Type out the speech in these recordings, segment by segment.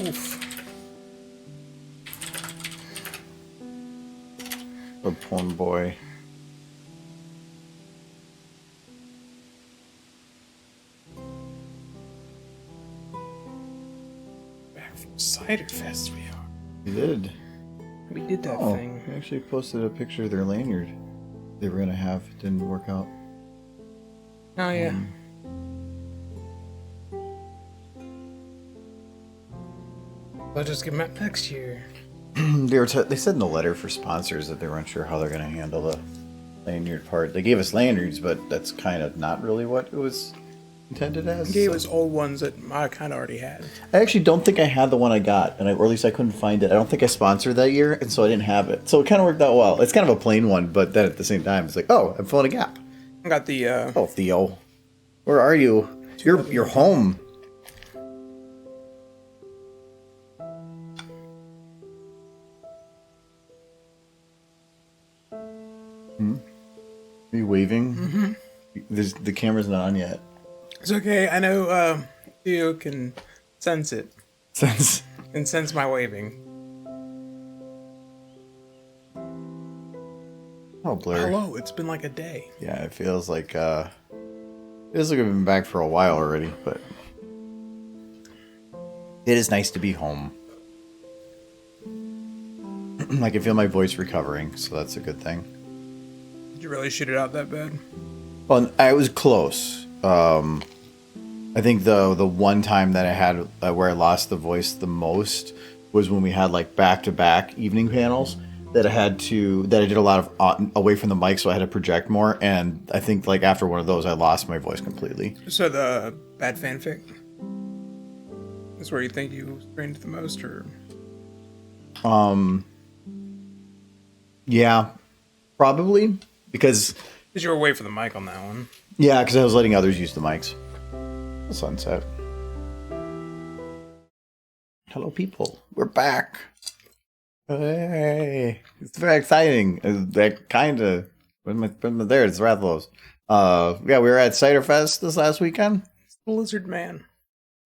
Oof. The porn boy. Back from Cider Fest we are. We did. We did that thing. They actually posted a picture of their lanyard they were gonna have. It didn't work out. Oh yeah. I'll just get them up next year. They said in the letter for sponsors that they weren't sure how they're gonna handle the lanyard part. They gave us lanyards, but that's kind of not really what it was intended as. They gave us old ones that I kind of already had. I actually don't think I had the one I got, or at least I couldn't find it. I don't think I sponsored that year, and so I didn't have it. So it kind of worked out well. It's kind of a plain one, but then at the same time, it's like, oh, I'm filling a gap. I got the. Oh, Theo, where are you? You're home. Are you waving? Mm-hmm. The camera's not on yet. It's okay. I know Theo can sense it. Sense my waving. Oh, Blair. Hello. It's been like a day. Yeah, it feels like I've been back for a while already, but it is nice to be home. I can feel my voice recovering, so that's a good thing. Did you really shoot it out that bad? Well, I was close. I think the one time that I had where I lost the voice the most was when we had like back-to-back evening panels that I did a lot of away from the mic, so I had to project more. And I think like after one of those, I lost my voice completely. So the bad fanfic is where you think you strained the most, or? Yeah, probably because you were away from the mic on that one. Yeah, because I was letting others use the mics. The sunset. Hello, people. We're back. Hey, it's very exciting. That kind of when there, it's Rathalos. Yeah, we were at Cider Fest this last weekend. The Lizard Man.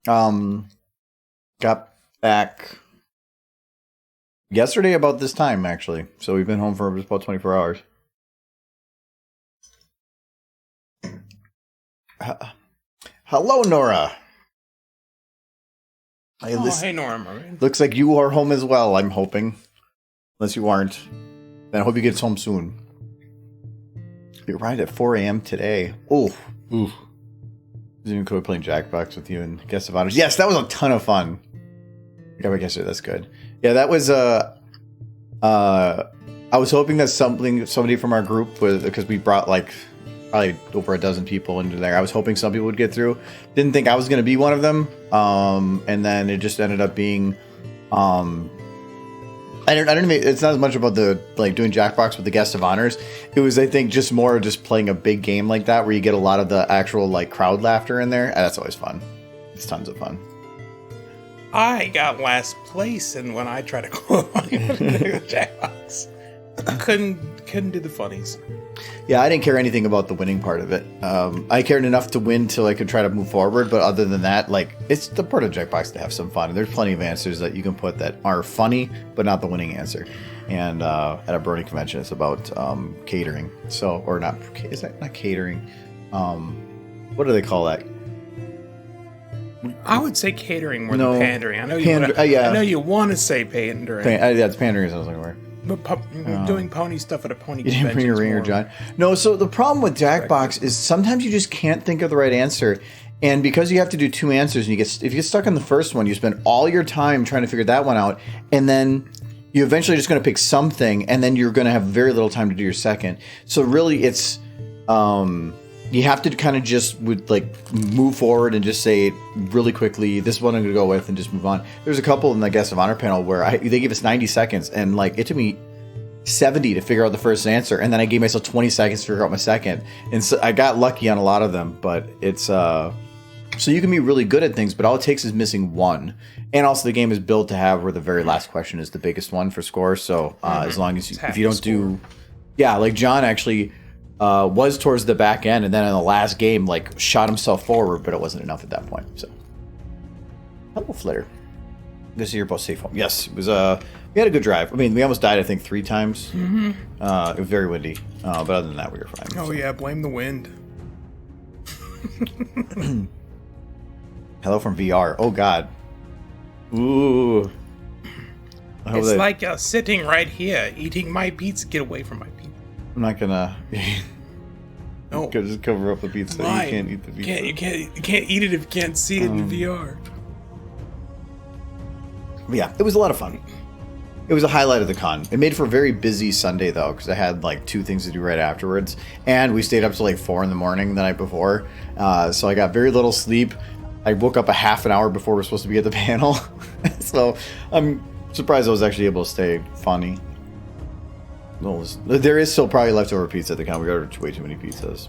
Got back yesterday about this time actually. So we've been home for just about 24 hours. Hello, Nora. Hey, Nora. Marie. Looks like you are home as well, I'm hoping. Unless you aren't. Then I hope you get home soon. We arrived at 4 a.m. today. Oh, ooh. Even cool playing Jackbox with you and Guest of Honors. Yes, that was a ton of fun. Yeah, I guess that's good. Yeah, that was I was hoping that somebody from our group was, because we brought like probably over a dozen people into there. I was hoping some people would get through. Didn't think I was going to be one of them. And then it just ended up being, I don't even, it's not as much about the, like doing Jackbox with the Guest of Honors. It was, I think, just more just playing a big game like that where you get a lot of the actual like crowd laughter in there. And that's always fun. It's tons of fun. I got last place, and when I tried to qualify for the Jackbox, couldn't do the funnies. Yeah, I didn't care anything about the winning part of it. I cared enough to win till I could try to move forward, but other than that, like, it's the part of Jackbox to have some fun. And there's plenty of answers that you can put that are funny, but not the winning answer. And at a Brony convention, it's about catering. So, or not, is that not catering? What do they call that? I would say catering more than pandering. I know yeah. I know you want to say pandering. Yeah, it's pandering. I was like, where? But doing pony stuff at a pony you convention. didn't bring your ringer, John. No, so the problem with Jackbox is sometimes you just can't think of the right answer. And because you have to do two answers, and if you get stuck on the first one, you spend all your time trying to figure that one out. And then you eventually just going to pick something, and then you're going to have very little time to do your second. So really it's, you have to kind of just move forward and just say really quickly, this is what I'm going to go with, and just move on. There's a couple in the Guest of Honor panel where they gave us 90 seconds, and like it took me 70 to figure out the first answer, and then I gave myself 20 seconds to figure out my second. And so I got lucky on a lot of them, but it's so you can be really good at things, but all it takes is missing one. And also the game is built to have where the very last question is the biggest one for score. So as long as if you don't do, like John actually was towards the back end, and then in the last game like shot himself forward, but it wasn't enough at that point. So hello, Flitter. This is your boat safe home. Yes, it was. We had a good drive. I mean, we almost died, I think, 3 times. Mm-hmm. It was very windy, but other than that, we were fine. Oh yeah, blame the wind. Hello from VR. Oh God. Ooh. It's like sitting right here, eating my pizza. Get away from my pizza. I'm not gonna. No. Just cover up the pizza. Why? You can't eat the pizza. You can't eat it if you can't see it in VR. Yeah, it was a lot of fun. It was a highlight of the con. It made for a very busy Sunday though, because I had like 2 things to do right afterwards, and we stayed up till like 4 in the morning the night before. So I got very little sleep. I woke up a half an hour before we're supposed to be at the panel, so I'm surprised I was actually able to stay funny. There is still probably leftover pizza at the con. We ordered way too many pizzas.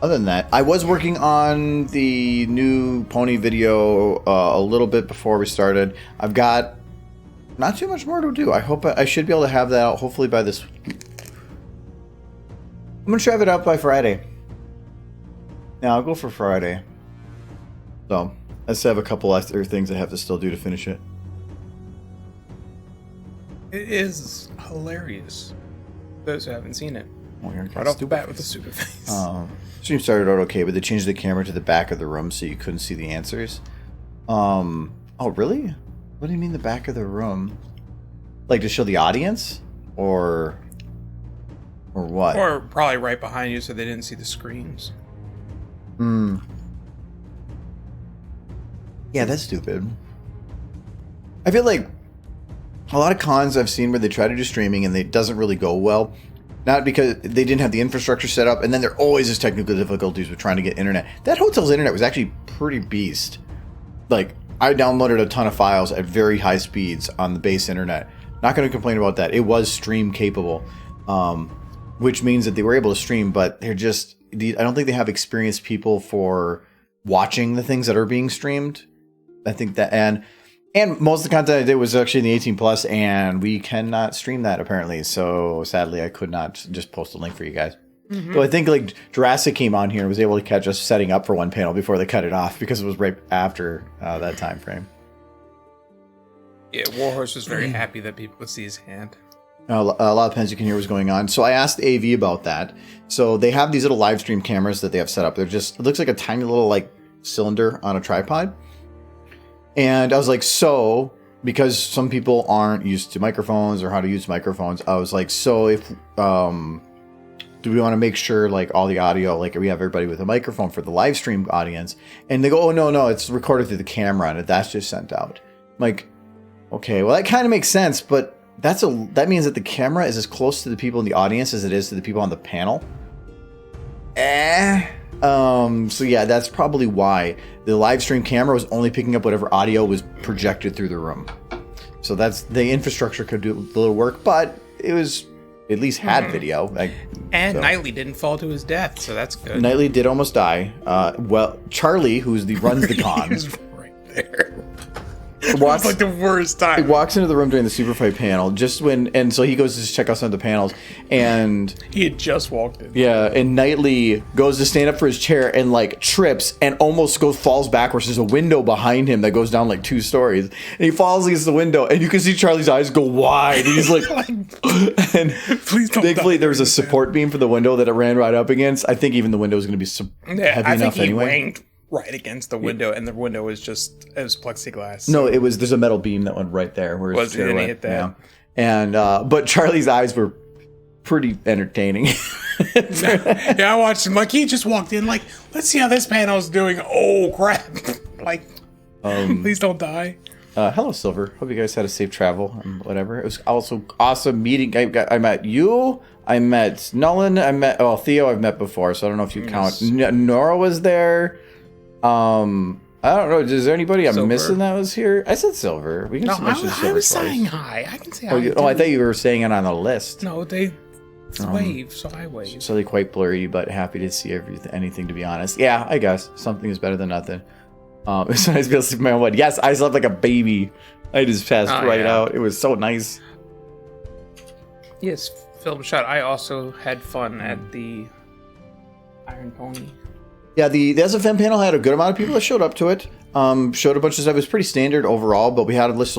Other than that, I was working on the new pony video a little bit before we started. I've got not too much more to do. I hope I should be able to have that out hopefully by this week. I'm going to try it out by Friday. Yeah, I'll go for Friday. So, I still have a couple other things I have to still do to finish it. It is hilarious. Those who haven't seen it. Oh, right off the bat with the stupid face. Stream started out okay, but they changed the camera to the back of the room so you couldn't see the answers. Oh, really? What do you mean the back of the room? Like to show the audience? Or what? Or probably right behind you so they didn't see the screens. Yeah, that's stupid. I feel like a lot of cons I've seen where they try to do streaming and it doesn't really go well. Not because they didn't have the infrastructure set up, and then there always is technical difficulties with trying to get internet. That hotel's internet was actually pretty beast. Like, I downloaded a ton of files at very high speeds on the base internet. Not going to complain about that. It was stream capable, which means that they were able to stream, but they're just... I don't think they have experienced people for watching the things that are being streamed. I think that... And most of the content I did was actually in the 18 plus, and we cannot stream that apparently. So sadly, I could not just post a link for you guys. Mm-hmm. So I think like Jurassic came on here and was able to catch us setting up for one panel before they cut it off because it was right after that time frame. Yeah, Warhorse was very happy that people could see his hand. A lot of pens you can hear was going on. So I asked AV about that. So they have these little live stream cameras that they have set up. They're just, it looks like a tiny little like cylinder on a tripod. And I was like, so, because some people aren't used to microphones or how to use microphones, I was like, so if, do we want to make sure like all the audio, like we have everybody with a microphone for the live stream audience? And they go, oh, no, it's recorded through the camera and that's just sent out. I'm like, okay, well, that kind of makes sense, but that means that the camera is as close to the people in the audience as it is to the people on the panel. So yeah, that's probably why the live stream camera was only picking up whatever audio was projected through the room. So that's the infrastructure could do a little work, but it was at least had video. And Knightley didn't fall to his death, so that's good. Knightley did almost die. Well, Charlie, runs the con, he's right there. It was like the worst time. He walks into the room during the Super Fight panel, and so he goes to check out some of the panels, and he had just walked in. Yeah, and Knightley goes to stand up for his chair and like trips and almost falls backwards. There's a window behind him that goes down like 2 stories, and he falls against the window, and you can see Charlie's eyes go wide. And he's like, and please don't. Thankfully, there was a support beam for the window that it ran right up against. I think even the window was going to be heavy enough anyway. Wanged right against the window, and the window was it was plexiglass. No, there's a metal beam that went right there. Where was it? Hit that. Yeah. And but Charlie's eyes were pretty entertaining. Yeah, I watched him. Like he just walked in. Like, let's see how this panel's doing. Oh crap! Like, please don't die. Hello, Silver. Hope you guys had a safe travel and whatever. It was also awesome meeting. I met you. I met Nolan. Theo. I've met before, so I don't know if you count. Nora was there. I don't know. Is there anybody I'm missing that was here? I said Silver. We can mention Silver. I was saying hi. I can say hi. I thought you were saying it on the list. No, they wave, so I wave. So they're quite blurry, but happy to see anything, to be honest. Yeah, I guess. Something is better than nothing. It's nice to be able to sleep in my own bed. Yes, I slept like a baby. I just passed out. It was so nice. Yes, film shot. I also had fun at the Iron Pony. Yeah, the SFM panel had a good amount of people that showed up to it. Showed a bunch of stuff. It was pretty standard overall, but we had to list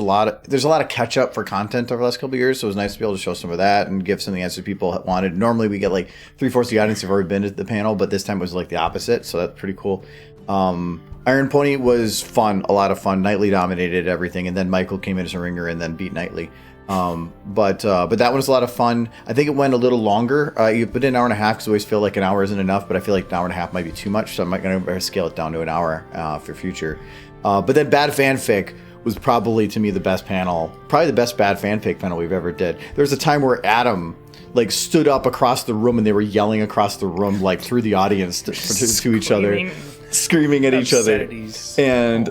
there's a lot of catch up for content over the last couple of years, so it was nice to be able to show some of that and give some of the answers people wanted. Normally we get like 3/4 of the audience have already been to the panel, but this time it was like the opposite, so that's pretty cool. Iron Pony was fun, a lot of fun. Knightley dominated everything, and then Michael came in as a ringer and then beat Knightley. But that one was a lot of fun. I think it went a little longer. You put in an hour and a half because I always feel like an hour isn't enough, but I feel like an hour and a half might be too much, so I'm going to scale it down to an hour for future. But then Bad Fanfic was probably, to me, the best panel. Probably the best Bad Fanfic panel we've ever did. There was a time where Adam like stood up across the room and they were yelling across the room like through the audience to each other. Screaming at each other, and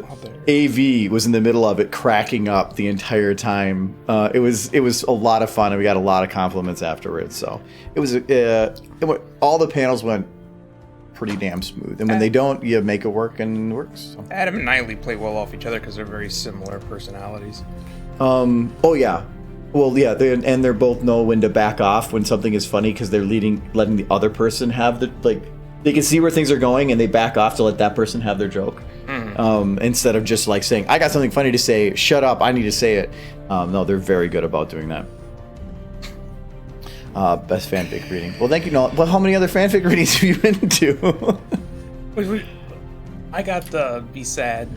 AV was in the middle of it, cracking up the entire time. It was a lot of fun, and we got a lot of compliments afterwards. So it was all the panels went pretty damn smooth, and when they don't, you make it work, and it works. So. Adam and Knightley play well off each other because they're very similar personalities. Oh yeah. Well, yeah, they're both know when to back off when something is funny because they're letting the other person have the like. They can see where things are going and they back off to let that person have their joke. Instead of just like saying, I got something funny to say, shut up, I need to say it. No, they're very good about doing that. Best fanfic reading. Well, thank you, Noel. Well, how many other fanfic readings have you been to? I got the Be Sad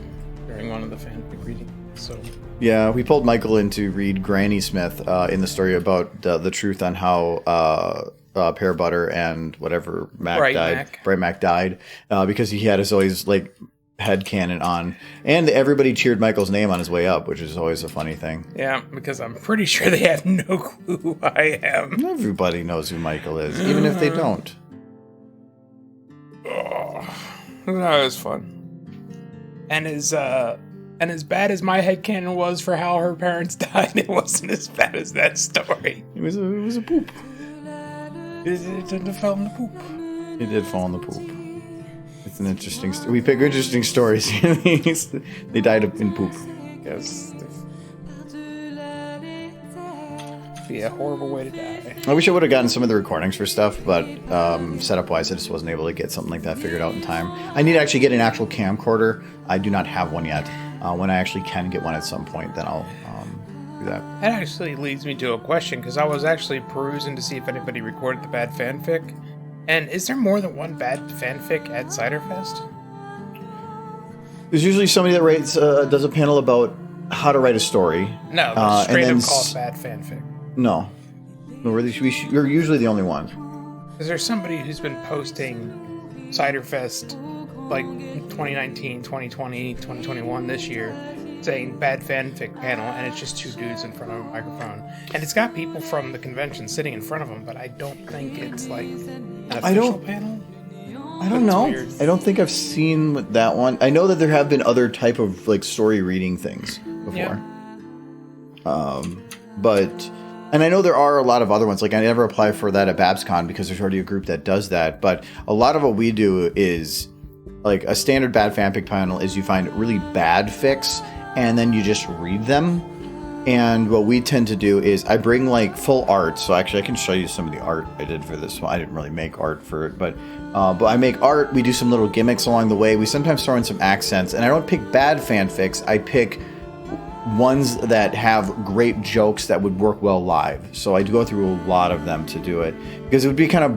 during one of the fanfic readings, so... Yeah, we pulled Michael in to read Granny Smith in the story about the truth on how... Pear Butter and whatever Bright Mac died because he had his always like headcanon on, and everybody cheered Michael's name on his way up, which is always a funny thing. Yeah, because I'm pretty sure they have no clue who I am. Everybody knows who Michael is, even if they don't. Oh, that was fun. And as bad as my headcanon was for how her parents died, it wasn't as bad as that story. It was a poop. It fell in the poop. It did fall in the poop. It's an interesting story. We pick interesting stories. They died in poop. Yes. Be a horrible way to die. I wish I would have gotten some of the recordings for stuff, but setup-wise, I just wasn't able to get something like that figured out in time. I need to actually get an actual camcorder. I do not have one yet. When I actually can get one at some point, then I'll... that. That actually leads me to a question, because I was actually perusing to see if anybody recorded the Bad Fanfic. And is there more than one Bad Fanfic at Ciderfest? There's usually somebody that does a panel about how to write a story. No, but straight up called Bad Fanfic. No, we're usually the only one. Is there somebody who's been posting Ciderfest like 2019, 2020, 2021 this year, saying Bad Fanfic panel, and it's just two dudes in front of a microphone, and it's got people from the convention sitting in front of them, but I don't think it's like an official panel. I don't know. Weird. I don't think I've seen that one. I know that there have been other type of like story reading things before. Yeah. And I know there are a lot of other ones. Like I never apply for that at BabsCon because there's already a group that does that. But a lot of what we do is like a standard Bad Fanfic panel is you find really bad fics and then you just read them. And what we tend to do is I bring like full art. So actually I can show you some of the art I did for this one. I didn't really make art for it, but I make art. We do some little gimmicks along the way. We sometimes throw in some accents, and I don't pick bad fanfics. I pick ones that have great jokes that would work well live. So I do go through a lot of them to do it because it would be kind of,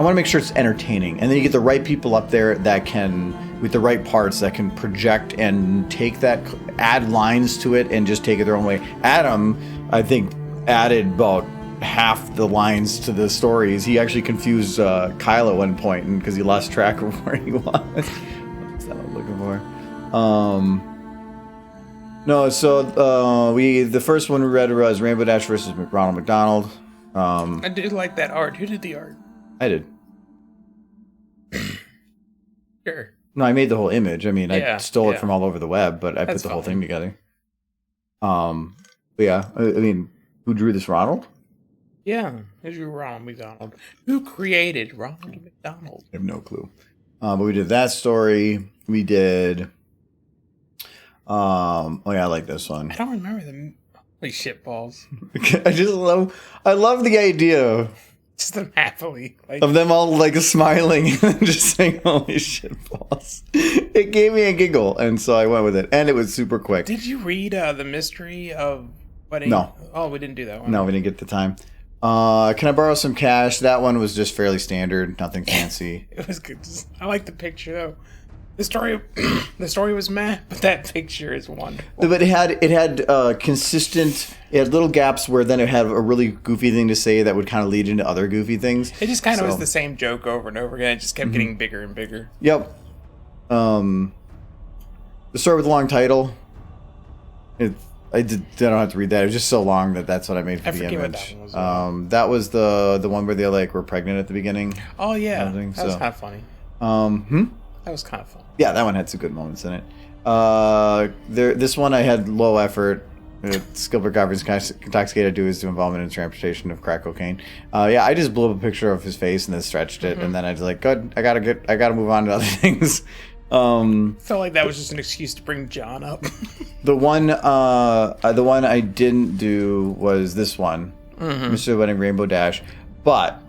I want to make sure it's entertaining. And then you get the right people up there that can, with the right parts, that can project and take that, add lines to it and just take it their own way. Adam, I think, added about half the lines to the stories. He actually confused Kyle at one point because he lost track of where he was. That's what I'm looking for. No, so the first one we read was Rainbow Dash versus Ronald McDonald. I did like that art. Who did the art? I did. Sure. No, I made the whole image. I mean, I stole it from all over the web, but I put the whole thing together. But yeah, I mean, who drew this, Ronald? Yeah, who drew Ronald McDonald? Who created Ronald McDonald? I have no clue. But we did that story. We did... oh yeah, I like this one. I don't remember the holy shit balls. I love the idea Just them happily. Like, of them all like smiling and just saying holy shit balls. It gave me a giggle, and so I went with it, and it was super quick. did you read The Mystery of Wedding? No. Oh, we didn't do that one. No, we didn't get the time. Can I borrow some cash? That one was just fairly standard, nothing fancy. It was good. I like the picture though. The story was meh, but that picture is wonderful. But it had consistent. It had little gaps where then it had a really goofy thing to say that would kind of lead into other goofy things. It just kind of was the same joke over and over again. It just kept getting bigger and bigger. Yep. The story with the long title. I don't have to read that. It was just so long that's what I made for the image. What that one was. That was the one where they like were pregnant at the beginning. Oh yeah, that was kind of funny. That was kind of fun. Yeah, that one had some good moments in it. This one I had low effort. Spielberg got intoxicated due to his involvement in transportation of crack cocaine. Yeah, I just blew up a picture of his face and then stretched it, and then I was like, good, I gotta move on to other things. Felt like that was just an excuse to bring John up. The one I didn't do was this one, Mr. Wedding Rainbow Dash, but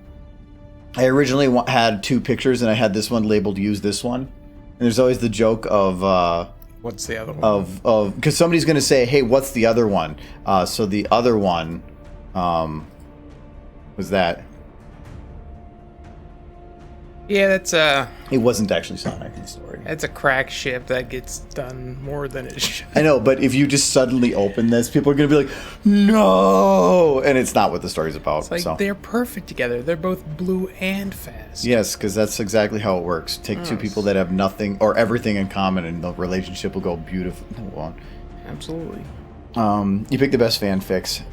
I originally had two pictures, and I had this one labeled "Use this one." And there's always the joke of what's the other one? Of because somebody's going to say, "Hey, what's the other one?" So the other one was that. Yeah, that's It wasn't actually Sonic in the story. That's a crack ship that gets done more than it should. I know, but if you just suddenly open this, people are going to be like, "No!" And it's not what the story's about. It's like they're perfect together. They're both blue and fast. Yes, because that's exactly how it works. Take two people that have nothing or everything in common, and the relationship will go beautiful. No, it won't. Absolutely. You picked the best fanfics.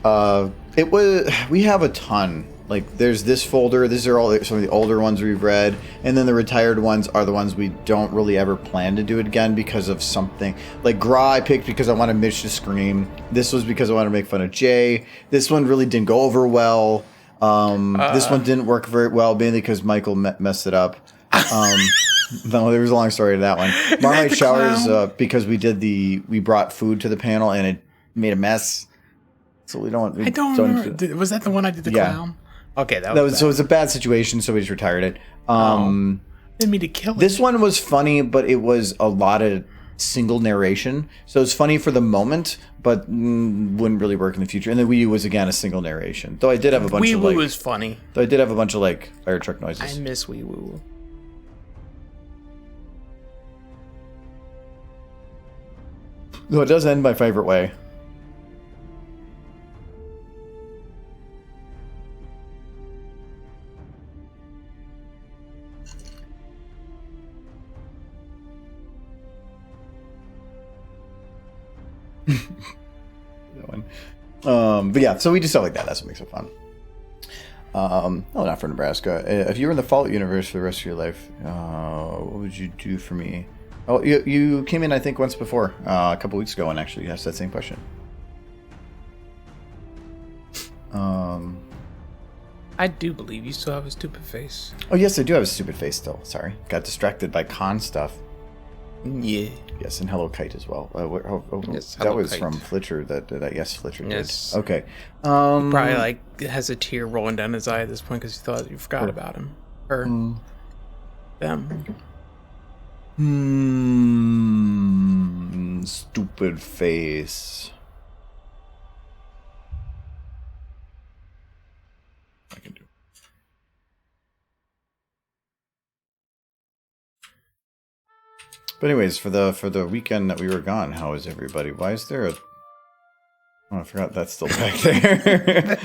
We have a ton. Like, there's this folder. These are all some of the older ones we've read. And then the retired ones are the ones we don't really ever plan to do it again because of something. Like, Gra I picked because I wanted Mitch to scream. This was because I wanted to make fun of Jay. This one really didn't go over well. This one didn't work very well, mainly because Michael messed it up. No, there was a long story to that one. Marmite Showers, because we brought food to the panel and it made a mess. So we don't. I don't remember. Was that the one I did the clown? Okay, that was so it was a bad situation, so we just retired it. Didn't mean to kill it. This one was funny, but it was a lot of single narration. So it's funny for the moment, but wouldn't really work in the future. And the Wii U was again a single narration. Though I did have a bunch of Wii Woo was funny. Though I did have a bunch of like fire truck noises. I miss Wii Woo. Though it does end my favorite way. That one. But yeah, so we just stuff like that. That's what makes it fun. Oh, not for Nebraska. If you were in the Fallout universe for the rest of your life, what would you do for me? Oh, you came in, I think, once before, a couple weeks ago, and actually asked that same question. I do believe you still have a stupid face. Oh, yes, I do have a stupid face still. Sorry. Got distracted by con stuff. Yeah. Yes, and Hello Kite as well. Yes, that Hello was Kite. from Flitcher. Yes, Flitcher did. Yes. Okay. Probably like has a tear rolling down his eye at this point because you thought you forgot about him. Or them. Stupid face. I can do. But anyways, for the weekend that we were gone, how was everybody? Why is there a? Oh, I forgot that's still back there.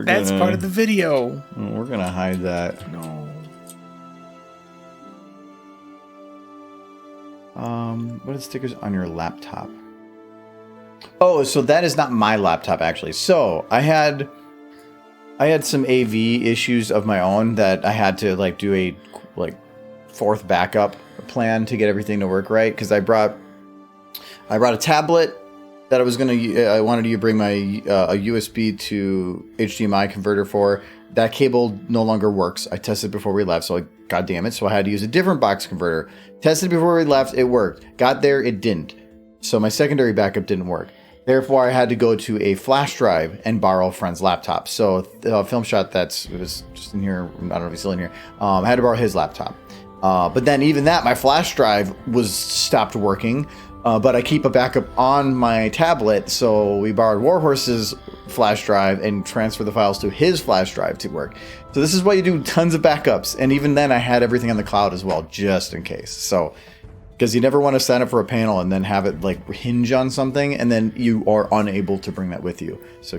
That's part of the video. We're gonna hide that. No. What are the stickers on your laptop? Oh, so that is not my laptop actually. So I had some AV issues of my own that I had to like do a fourth backup plan to get everything to work right, because I brought a tablet that I wanted you to bring my a USB to HDMI converter for. That cable no longer works. I tested before we left, so god damn it. So I had to use a different box converter. Tested before we left, it worked. Got there, it didn't. So my secondary backup didn't work. Therefore, I had to go to a flash drive and borrow a friend's laptop. So, Film Shot, it was just in here. I don't know if he's still in here. I had to borrow his laptop. But then even that, my flash drive was stopped working. But I keep a backup on my tablet. So we borrowed Warhorse's flash drive and transfer the files to his flash drive to work. So this is why you do tons of backups. And even then, I had everything on the cloud as well, just in case. So... because you never want to sign up for a panel and then have it like hinge on something and then you are unable to bring that with you. So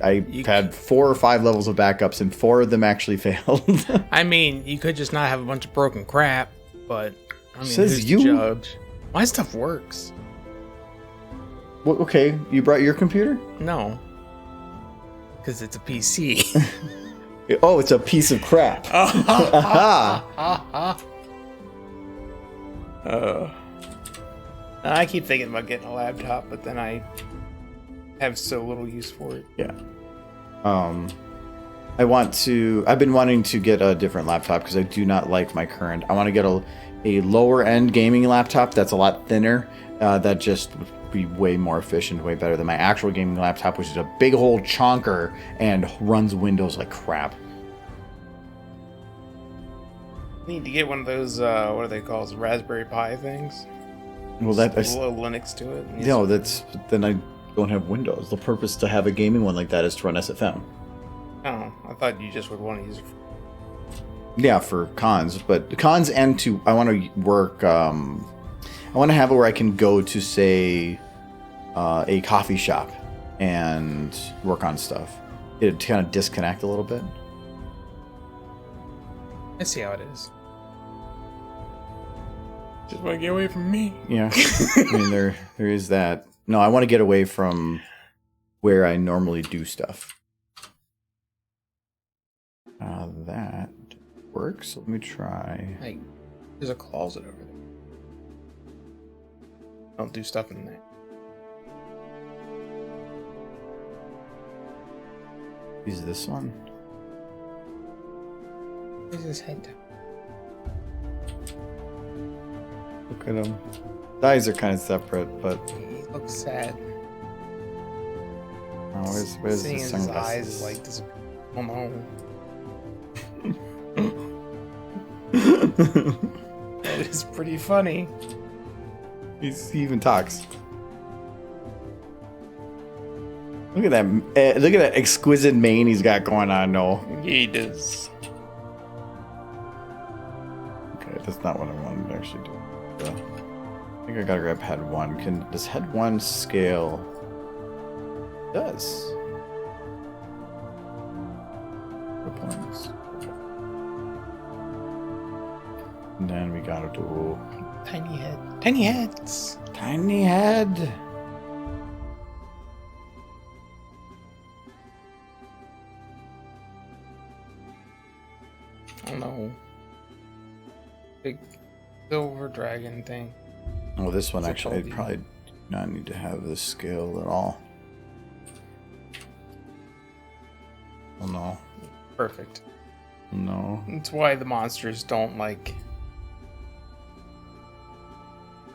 I had 4 or 5 levels of backups and 4 of them actually failed. I mean, you could just not have a bunch of broken crap, but I mean, Says who's you. to judge? My stuff works. Well, okay, you brought your computer? No, because it's a PC. Oh, it's a piece of crap. I keep thinking about getting a laptop, but then I have so little use for it. Yeah. I've been wanting to get a different laptop because I do not like my current. I want to get a lower end gaming laptop that's a lot thinner, that just would be way more efficient, way better than my actual gaming laptop, which is a big old chonker and runs Windows like crap. Need to get one of those, what are they called, Raspberry Pi things? Well, Just a little Linux to it. No, then I don't have Windows. The purpose to have a gaming one like that is to run SFM. Oh, I thought you just would want to use it. Yeah, for cons, but cons and I want to work. I want to have it where I can go to, say, a coffee shop and work on stuff. It kind of disconnect a little bit. I see how it is. Just want to get away from me. Yeah, I mean there is that. No, I want to get away from where I normally do stuff. That works. Let me try. Hey, there's a closet over there. Don't do stuff in there. Use this one. Where's his head down? Look at him. His eyes are kind of separate, but He looks sad. oh, where's Seeing the his sunglasses? eyes like this. Oh no. That is pretty funny. He even talks. Look at that! Look at that exquisite mane he's got going on. No, He does. okay, that's not what I wanted to actually do. I think I gotta grab head 1. Does head 1 scale? It does. Good points. And then we gotta do Tiny head. Tiny heads. tiny head. Oh no. Big silver dragon thing. Oh, this one Is it actually, I'd called? probably not need to have this scale at all. Oh no. Perfect. No. That's why the monsters don't like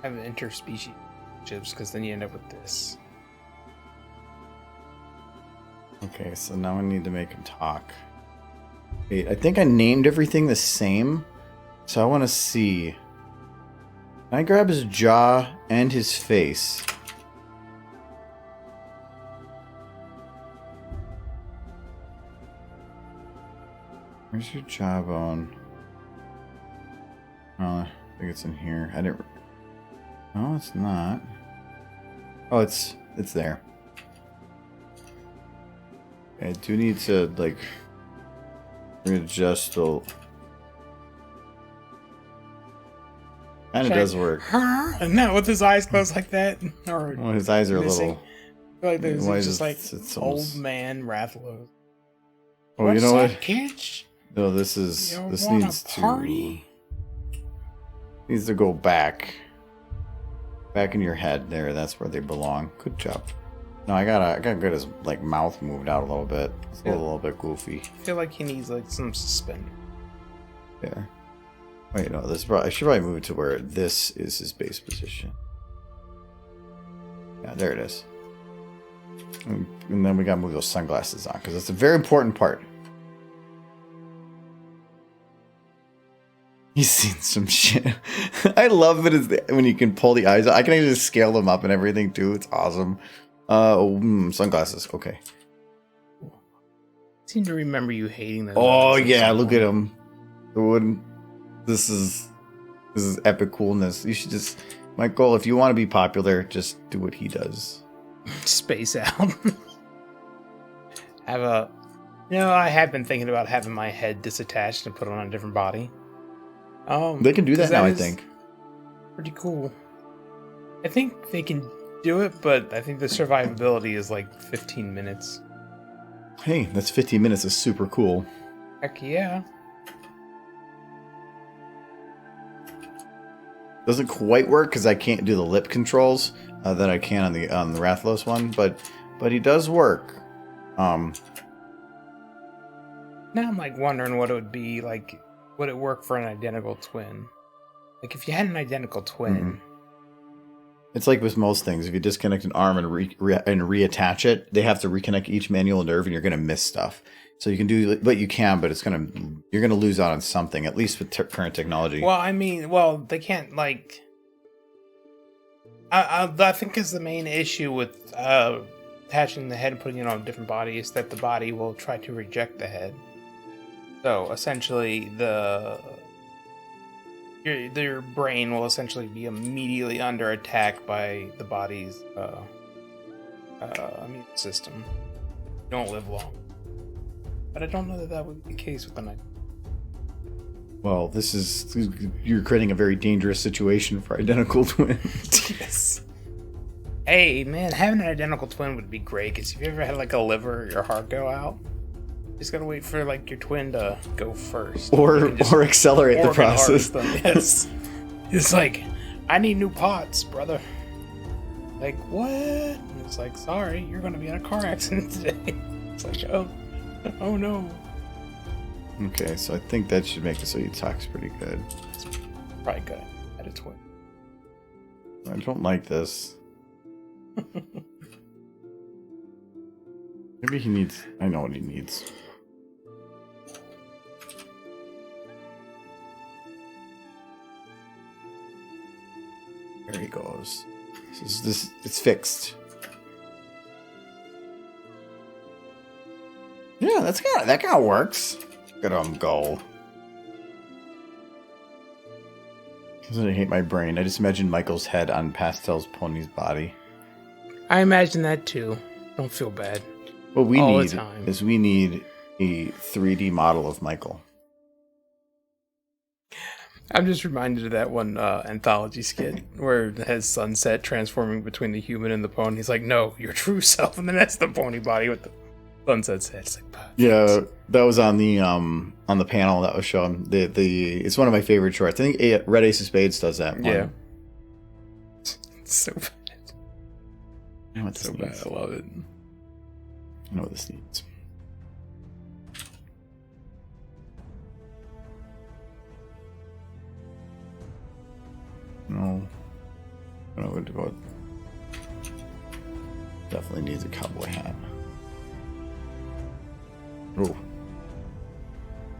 have interspecies relationships, because then you end up with this. Okay, so now I need to make him talk. Wait, I think I named everything the same. So I want to see. Can I grab his jaw and his face? Where's your jawbone? Oh, I think it's in here. I didn't. No, it's not. Oh, it's there. I do need to like readjust the. Kind of does work. And not with his eyes closed like that. Or Well, his eyes are missing. a little. Like this. Why It's is just like it's old almost- man Rathalos. Oh, What's you know up, what? kids? No, this is You this wanna needs party? needs to go back in your head. There, that's where they belong. Good job. No, I gotta get his like mouth moved out a little bit. It's a Yeah. little bit goofy. I feel like he needs like some suspender. There. Wait, no, I should probably move it to where this is his base position. Yeah, there it is. And then we gotta move those sunglasses on because it's a very important part. He's seen some shit. I love it when you can pull the eyes out. I can actually scale them up and everything too. It's awesome. Sunglasses. Okay. I seem to remember you hating those. Oh yeah, look at him. This is epic coolness. You should just, Michael, if you want to be popular, just do what he does. Space out. I have been thinking about having my head disattached and put on a different body. They can do that now, I think. Pretty cool. I think they can do it, but I think the survivability is like 15 minutes. Hey, that's 15 minutes is super cool. Heck yeah. Doesn't quite work because I can't do the lip controls that I can on the Rathalos one, but he does work. Now I'm like wondering what it would be like. Would it work for an identical twin? Like if you had an identical twin. Mm-hmm. It's like with most things. If you disconnect an arm and reattach it, they have to reconnect each manual nerve, and you're going to miss stuff. So you can do, but you can, but you're going to lose out on something, at least with current technology. Well, they can't like. I think is the main issue with attaching the head and putting it on a different body is that the body will try to reject the head. So essentially, your brain will essentially be immediately under attack by the body's immune system. You don't live long. But I don't know that would be the case with the night. Well, you're creating a very dangerous situation for identical twins. Yes. Hey, man, having an identical twin would be great, because if you ever had like a liver or your heart go out, you just gotta wait for like your twin to go first. Or accelerate the process. Them. Yes. It's like, I need new pots, brother. Like, what? And it's like, sorry, you're gonna be in a car accident today. It's like, oh no. Okay, so I think that should make it so he talks pretty good. It's probably good. At a twin. I don't like this. Maybe he needs... I know what he needs. There he goes. It's fixed. Yeah, that kind of works. Look at him go. I hate my brain. I just imagine Michael's head on Pastel's pony's body. I imagine that too. Don't feel bad. What we need is we need a 3D model of Michael. I'm just reminded of that one anthology skit where it has Sunset transforming between the human and the pony. He's like, no, your true self. And then that's the pony body with the Sunset's head. It's like, perfect. Yeah, that was on the panel that was shown. It's one of my favorite shorts. I think Red Ace of Spades does that one. Yeah. It's so bad. I know what this needs. Bad. I love it. I know what this needs. No. I don't know what to go with. Definitely needs a cowboy hat. Oh.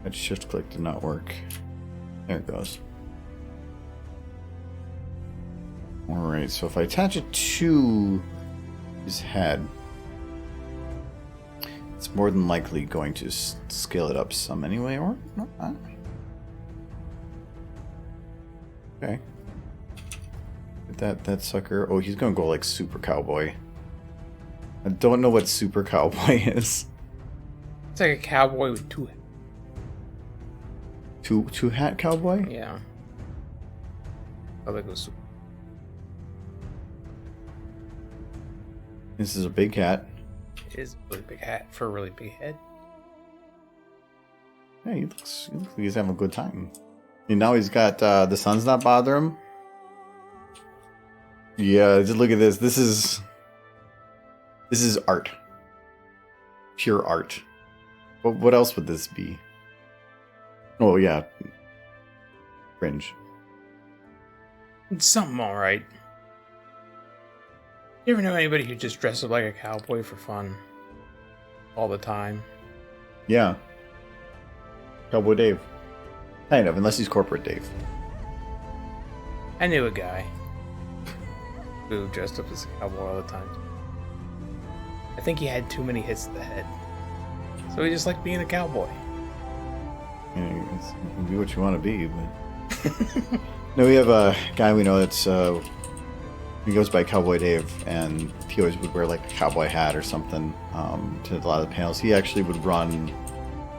That shift click did not work. There it goes. Alright, so if I attach it to his head, it's more than likely going to scale it up some anyway, or not. Okay. That sucker. Oh, he's gonna go like super cowboy. I don't know what super cowboy is. It's like a cowboy with two hat cowboy? Yeah. I think it was super. This is a big hat. It is a really big hat for a really big head. Yeah, he looks like he's having a good time. And now he's got the sun's not bothering him. Yeah, just look at this. This is art. Pure art. What else would this be? Oh yeah. Fringe. It's something alright. You ever know anybody who just dresses up like a cowboy for fun? All the time? Yeah. Cowboy Dave. Kind of, unless he's corporate Dave. I knew a guy who dressed up as a cowboy all the time. I think he had too many hits to the head. So he just liked being a cowboy. You can be what you want to be, but... No, we have a guy we know that's... he goes by Cowboy Dave, and he always would wear like a cowboy hat or something to a lot of the panels. He actually would run,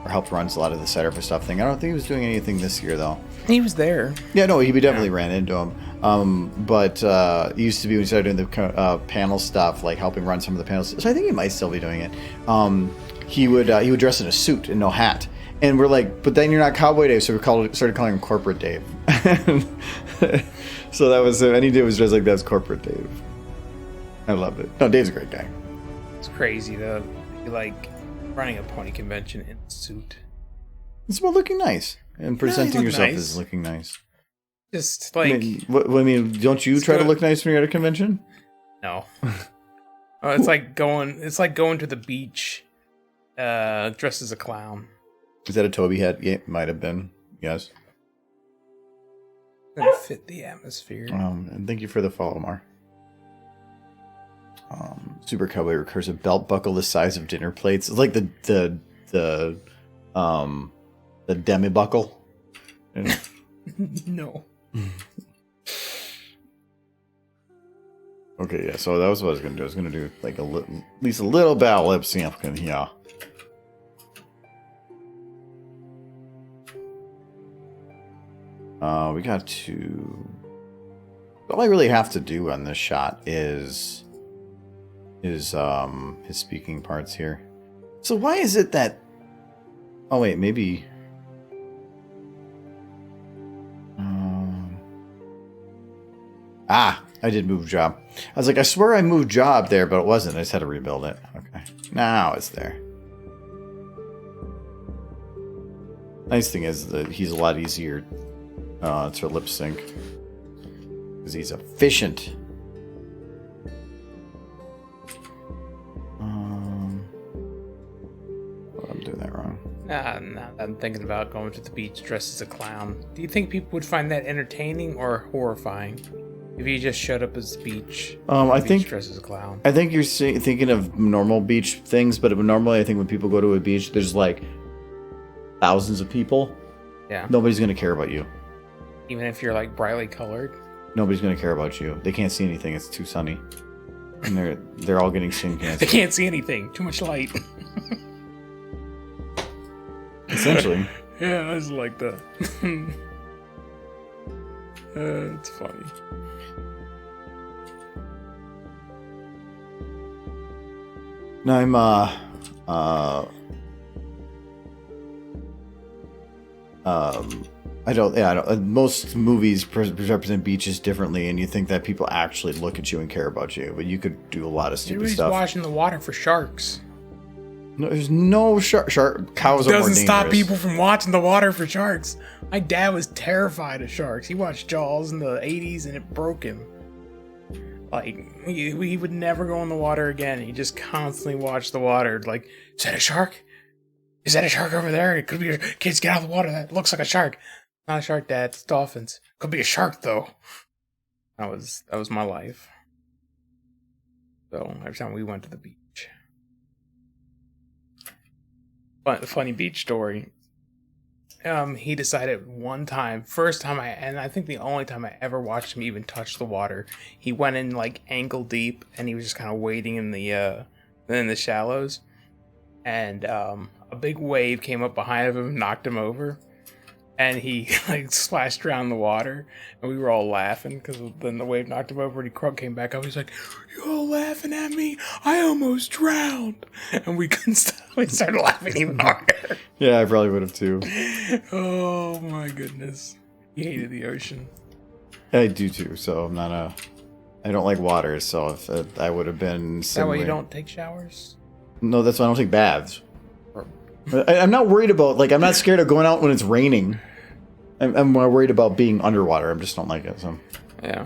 or helped run a lot of the setup for stuff thing. I don't think he was doing anything this year, though. He was there. Yeah, no, he definitely ran into him. But he used to be, when he started doing the panel stuff, like helping run some of the panels. So I think he might still be doing it. He would dress in a suit and no hat. And we're like, but then you're not Cowboy Dave, so we started calling him Corporate Dave. So that was any day was dressed like that's Corporate Dave. I love it. No, Dave's a great guy. It's crazy though. You like running a pony convention in a suit. It's about looking nice and presenting yourself nice. as looking nice. Just like I mean, don't you try to look nice when you're at a convention? No. Oh, it's like going to the beach, dressed as a clown. Is that a Toby hat? Yeah, it might have been. Yes. Doesn't fit the atmosphere. And thank you for the follow, Mar. Super Cowboy recurs a belt buckle the size of dinner plates. It's like the demi buckle. No. Okay, yeah. So that was what I was gonna do. I was gonna do like at least a little bit of lip sync in here. We got to... All I really have to do on this shot is his speaking parts here. So why is it that... Oh, wait, maybe... I did move job. I was like, I swear I moved job there, but it wasn't. I just had to rebuild it. Okay. Now it's there. Nice thing is that he's a lot easier to lip sync because he's efficient. Oh, I'm doing that wrong. Nah, I'm thinking about going to the beach dressed as a clown. Do you think people would find that entertaining or horrifying if you just showed up as the beach? I think dressed as a clown. I think you're thinking of normal beach things, but normally I think when people go to a beach, there's like thousands of people. Yeah. Nobody's gonna care about you. Even if you're like brightly colored. Nobody's gonna care about you. They can't see anything. It's too sunny, and they're all getting skin cancer. They can't see anything. Too much light. Essentially. Yeah, I just like that. It's funny. No, I'm I don't. Most movies represent beaches differently, and you think that people actually look at you and care about you, but you could do a lot of stupid Everybody's stuff. watching the water for sharks. No, there's no shark. Cows are more dangerous. Doesn't stop people from watching the water for sharks. My dad was terrified of sharks. He watched Jaws in the 80s, and it broke him. Like, he would never go in the water again. He just constantly watched the water. Like, is that a shark? Is that a shark over there? It could be kids, get out of the water. That looks like a shark. Not a shark, Dad. It's dolphins. Could be a shark, though. That was my life. So, every time we went to the beach. But funny beach story. He decided one time, first time and I think the only time I ever watched him even touch the water, he went in like ankle deep, and he was just kind of wading in the shallows, and a big wave came up behind him and knocked him over, and he like splashed around the water, and we were all laughing because then the wave knocked him over, and he came back up. He's like, "You all laughing at me? I almost drowned," and we couldn't stop. We started laughing even harder. Yeah, I probably would have too. Oh my goodness. He hated the ocean. I do too, so I'm not I don't like water, so if I would have been... That way you don't take showers? No, that's why I don't take baths. I'm not worried about, like, I'm not scared of going out when it's raining. I'm more worried about being underwater. I just don't like it, so... Yeah.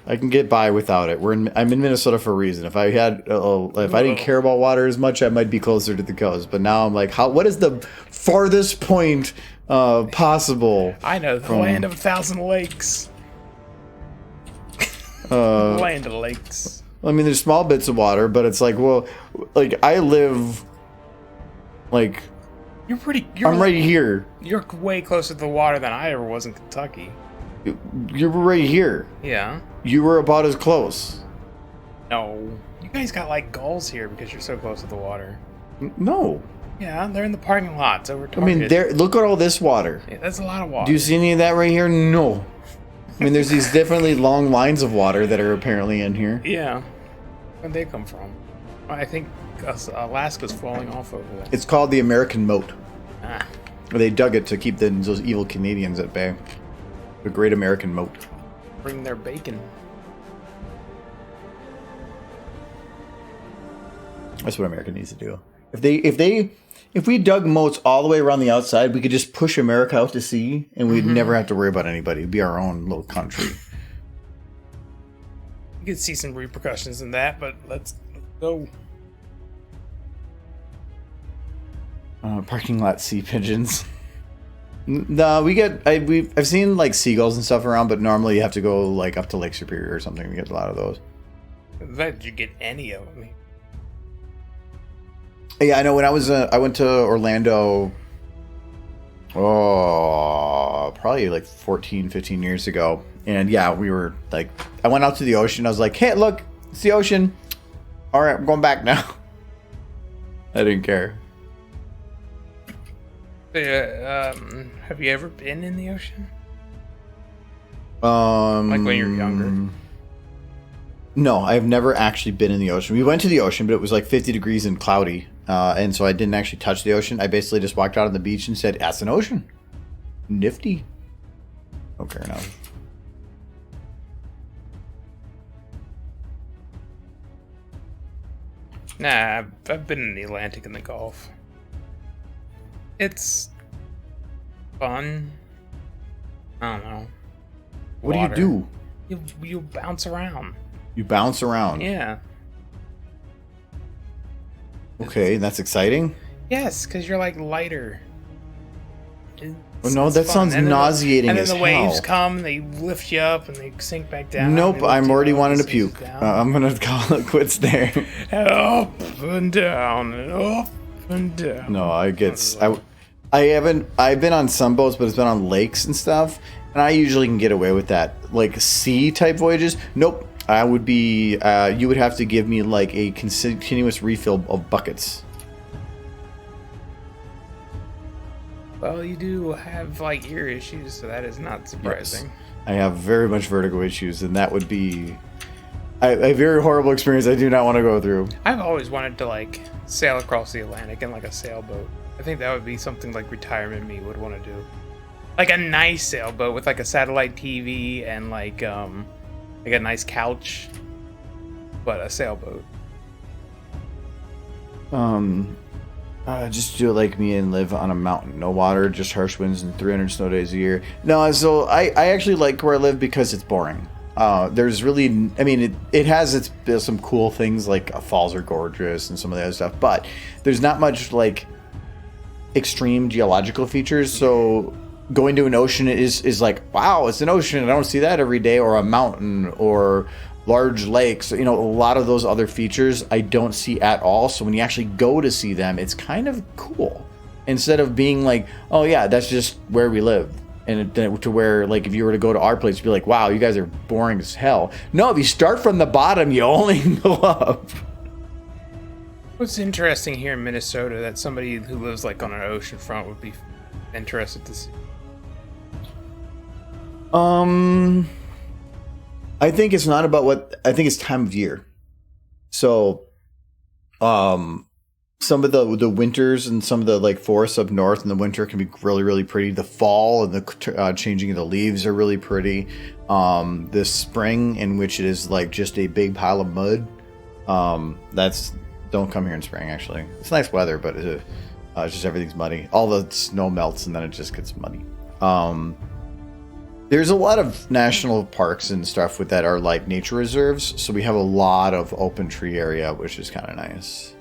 I can get by without it. I'm in Minnesota for a reason. If I didn't care about water as much, I might be closer to the coast. But now I'm like, what is the farthest point possible? I know, the land of 1,000 lakes. Land of lakes. I mean, there's small bits of water, but it's like, well, like I live, like I'm right here. You're way closer to the water than I ever was in Kentucky. You were right here. Yeah. You were about as close. No. You guys got like gulls here because you're so close to the water. No. Yeah, they're in the parking lots over Target. I mean, look at all this water. Yeah, that's a lot of water. Do you see any of that right here? No. I mean, there's these definitely long lines of water that are apparently in here. Yeah. Where'd they come from? I think Alaska's falling off over there. It's called the American Moat. Ah. They dug it to keep those evil Canadians at bay. The Great American Moat. Bring their bacon. That's what America needs to do. If we dug moats all the way around the outside, we could just push America out to sea, and we'd never have to worry about anybody. It'd be our own little country. You could see some repercussions in that, but let's go. Parking lot sea pigeons. No, I've seen like seagulls and stuff around, but normally you have to go like up to Lake Superior or something to get a lot of those. Did you get any of them? Yeah, I know. When I went to Orlando, probably like 14, 15 years ago. And yeah, we were like, I went out to the ocean. I was like, hey, look, it's the ocean. All right, I'm going back now. I didn't care. Have you ever been in the ocean? Like when you were younger? No, I've never actually been in the ocean. We went to the ocean, but it was like 50 degrees and cloudy. And so I didn't actually touch the ocean. I basically just walked out on the beach and said, that's an ocean. Nifty. Don't care now. Nah, I've been in the Atlantic and the Gulf. It's fun. I don't know. What Water. do you do? You bounce around. You bounce around. Yeah. Okay, that's exciting. Yes, because you're like lighter. Oh, no, that sounds nauseating as hell. And then the waves come, they lift you up, and they sink back down. Nope, I'm already wanting to puke. I'm gonna call it quits there. Up and down, and up and down. No, I've been on some boats, but it's been on lakes and stuff, and I usually can get away with that. Like sea type voyages, nope. I would be. You would have to give me like a continuous refill of buckets. Well, you do have like ear issues, so that is not surprising. Yes. I have very much vertigo issues, and that would be a very horrible experience I do not want to go through. I've always wanted to like sail across the Atlantic in like a sailboat. I think that would be something like retirement me would want to do. Like a nice sailboat with like a satellite TV and like a nice couch, but a sailboat. Just do it like me and live on a mountain. No water, just harsh winds and 300 snow days a year. No, so I actually like where I live because it's boring. There's really, I mean, it has some cool things like falls are gorgeous and some of the other stuff, but there's not much like extreme geological features. So going to an ocean is like, wow, it's an ocean. I don't see that every day, or a mountain or large lakes. You know, a lot of those other features I don't see at all. So when you actually go to see them, it's kind of cool. Instead of being like, oh yeah, that's just where we live. And to where, like, if you were to go to our place, you'd be like, wow, you guys are boring as hell. No, if you start from the bottom, you only go up. What's interesting here in Minnesota that somebody who lives like on an ocean front would be interested to see? I think it's not about I think it's time of year. So, some of the winters and some of the like forests up north in the winter can be really, really pretty. The fall and the changing of the leaves are really pretty. The spring, in which it is like just a big pile of mud. Don't come here in spring. Actually, it's nice weather, but it's just everything's muddy. All the snow melts and then it just gets muddy. There's a lot of national parks and stuff with that are like nature reserves, so we have a lot of open tree area, which is kind of nice.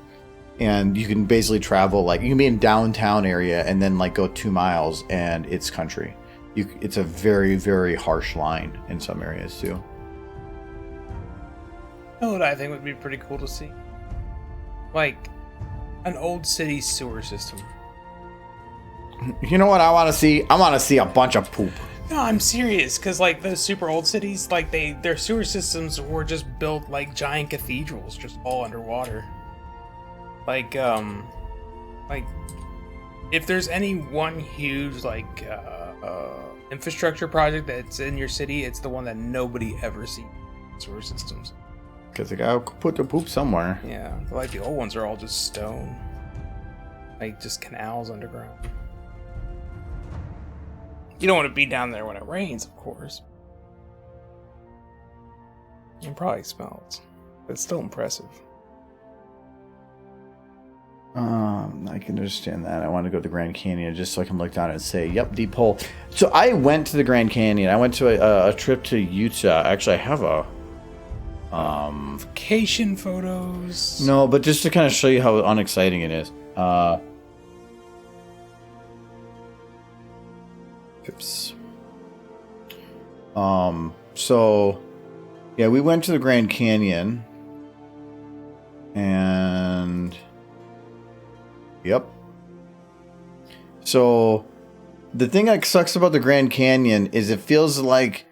And you can basically travel, like you can be in downtown area and then like go 2 miles and it's country. It's a very, very harsh line in some areas too. You know what I think would be pretty cool to see? Like an old city sewer system. You know what I want to see? I want to see a bunch of poop. No, I'm serious, because like those super old cities, like their sewer systems were just built like giant cathedrals, just all underwater. Like if there's any one huge like infrastructure project that's in your city, it's the one that nobody ever sees. Sewer systems. Because they gotta put the poop somewhere. Yeah, like the old ones are all just stone, like just canals underground. You don't want to be down there when it rains, of course. It probably smells, but it's still impressive. I can understand that. I want to go to the Grand Canyon just so I can look down and say, yep, deep hole. So I went to the Grand Canyon. I went to a trip to Utah. Actually, I have a... vacation photos. No, but just to kind of show you how unexciting it is. Oops. So, yeah, we went to the Grand Canyon. And... Yep. So, the thing that sucks about the Grand Canyon is it feels like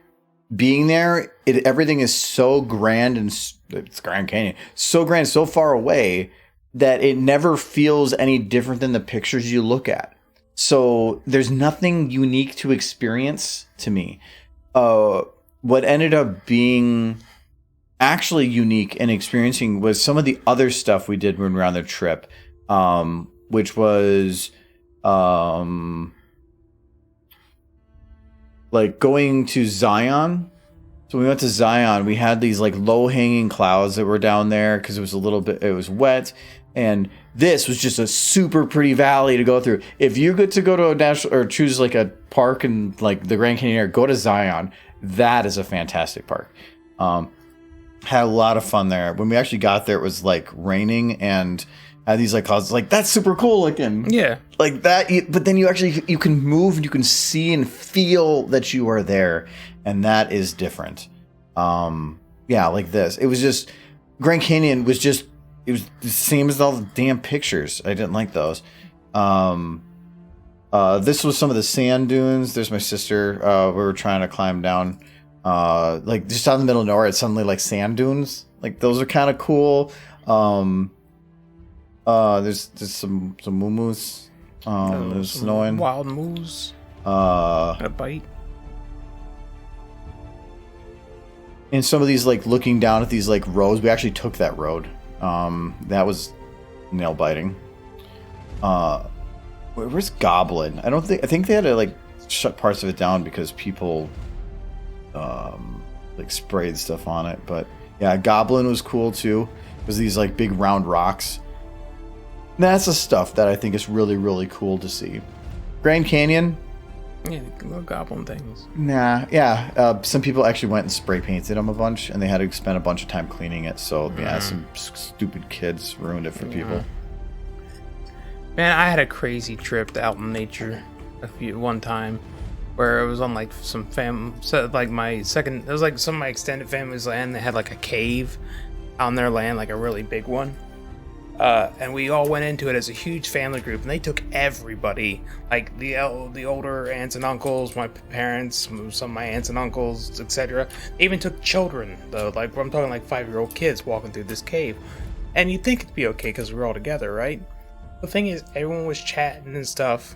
being there, everything is so grand and it's Grand Canyon, so grand, so far away that it never feels any different than the pictures you look at. So there's nothing unique to experience to me. What ended up being actually unique and experiencing was some of the other stuff we did when we were on the trip, which was like going to Zion. So we went to Zion. We had these like low hanging clouds that were down there because it was it was wet. And this was just a super pretty valley to go through. If you get to go to a national or choose like a park in like the Grand Canyon area, go to Zion. That is a fantastic park. Had a lot of fun there. When we actually got there, it was like raining and had these like clouds. Like, that's super cool looking. Yeah. Like that. But then you can move and you can see and feel that you are there. And that is different. Yeah, like this. It was just, Grand Canyon was just, it was the same as all the damn pictures. I didn't like those. This was some of the sand dunes. There's my sister. We were trying to climb down. Like just out in the middle of nowhere, it's suddenly like sand dunes. Like those are kind of cool. There's some moo-moos. There's snowing. Wild moose. A bite. And some of these like looking down at these like roads. We actually took that road. That was nail biting. Where's Goblin? I think they had to like shut parts of it down because people like sprayed stuff on it. But yeah, Goblin was cool too. It was these like big round rocks. And that's the stuff that I think is really, really cool to see. Grand Canyon. Yeah, little goblin things. Nah, yeah. Some people actually went and spray painted them a bunch, and they had to spend a bunch of time cleaning it. So yeah, some stupid kids ruined it for people. Man, I had a crazy trip out in nature one time, where it was on like some like it was like some of my extended family's land. They had like a cave on their land, like a really big one. And we all went into it as a huge family group, and they took everybody, like the older aunts and uncles, my parents, some of my aunts and uncles, etc. They even took children, though, like I'm talking like 5-year-old kids walking through this cave. And you'd think it'd be okay because we were all together, right? The thing is, everyone was chatting and stuff,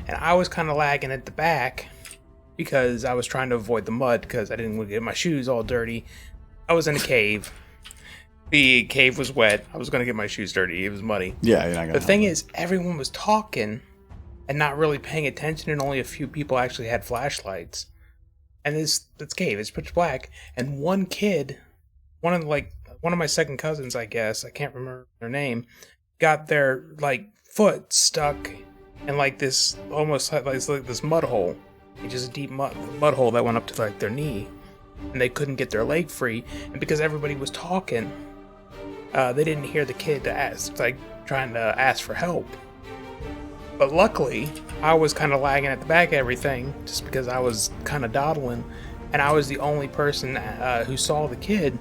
and I was kind of lagging at the back because I was trying to avoid the mud because I didn't want to get my shoes all dirty. I was in a cave. The cave was wet. I was going to get my shoes dirty. It was muddy. Yeah, you're not going to. The thing is, everyone was talking and not really paying attention, and only a few people actually had flashlights. And this cave, it's pitch black, and one kid, one of my second cousins, I guess, I can't remember their name, got their like foot stuck in like this almost like this mud hole. It's just a deep mud hole that went up to like their knee, and they couldn't get their leg free. And because everybody was talking, they didn't hear the kid trying to ask for help. But luckily, I was kind of lagging at the back of everything, just because I was kind of dawdling, and I was the only person who saw the kid.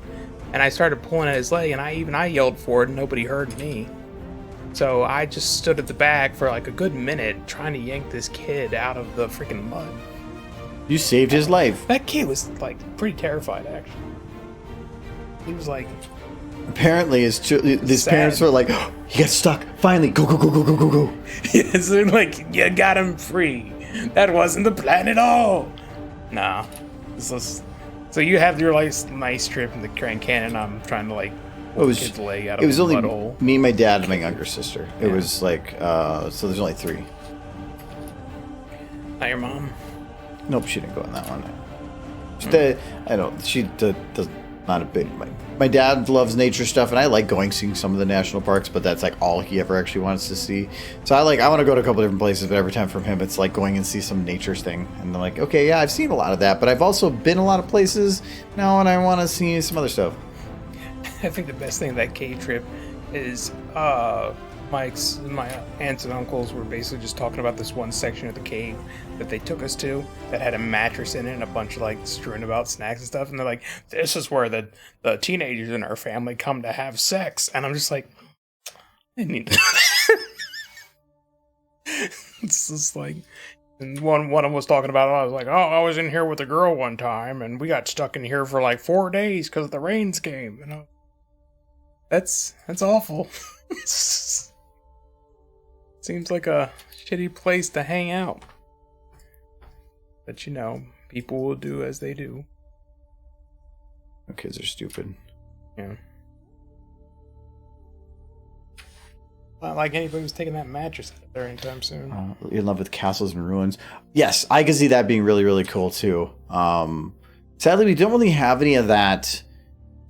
And I started pulling at his leg, and I yelled for it, and nobody heard me. So I just stood at the back for like a good minute trying to yank this kid out of the freaking mud. You saved his life. That kid was like pretty terrified, actually. He was like... Apparently, his parents were like, oh, he got stuck. Finally, go, go, go, go, go, go, go. Yeah, so like, you got him free. That wasn't the plan at all. Nah. So you have your nice trip in the Grand Canyon. I'm trying to like pull the kid's leg out of the mud hole. It was only me, my dad, and my younger sister. It was like, so there's only 3. Not your mom? Nope, she didn't go on that one. She does not a big... My dad loves nature stuff, and I like seeing some of the national parks, but that's like all he ever actually wants to see. So I want to go to a couple different places, but every time from him, it's like going and see some nature thing. And I'm like, okay, yeah, I've seen a lot of that, but I've also been a lot of places now, and I want to see some other stuff. I think the best thing of that cave trip is my aunts and uncles were basically just talking about this one section of the cave that they took us to that had a mattress in it and a bunch of like strewn about snacks and stuff, and they're like, this is where the teenagers in our family come to have sex. And I'm just like, I need to... It's just like, and one of them was talking about it. I was like, oh, I was in here with a girl one time and we got stuck in here for like 4 days because the rains came. And that's awful. Seems like a shitty place to hang out. But people will do as they do. Kids are stupid. Yeah. Not like anybody was taking that mattress out of there anytime soon. You're in love with castles and ruins. Yes, I can see that being really, really cool too. Sadly, we don't really have any of that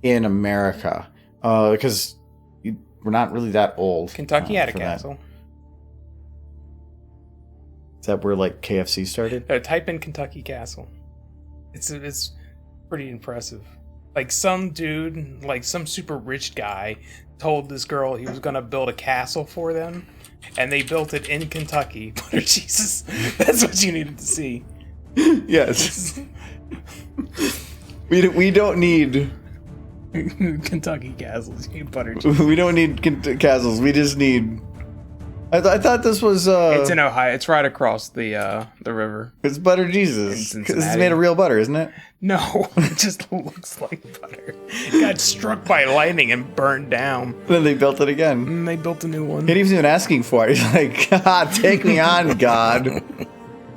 in America. Because we're not really that old. Kentucky had a castle. That. Is that where like KFC started? Type in Kentucky Castle. It's pretty impressive. Like some dude, like some super rich guy, told this girl he was gonna build a castle for them, and they built it in Kentucky. Butter Jesus, that's what you needed to see. Yes. we don't need Kentucky castles. You need butter Jesus. We don't need castles. We just need. I thought this was. It's in Ohio. It's right across the river. It's butter Jesus. This is made of real butter, isn't it? No, it just looks like butter. It got struck by lightning and burned down. Then they built it again. And they built a new one. He wasn't even asking for it. He's like, God, take me on, God.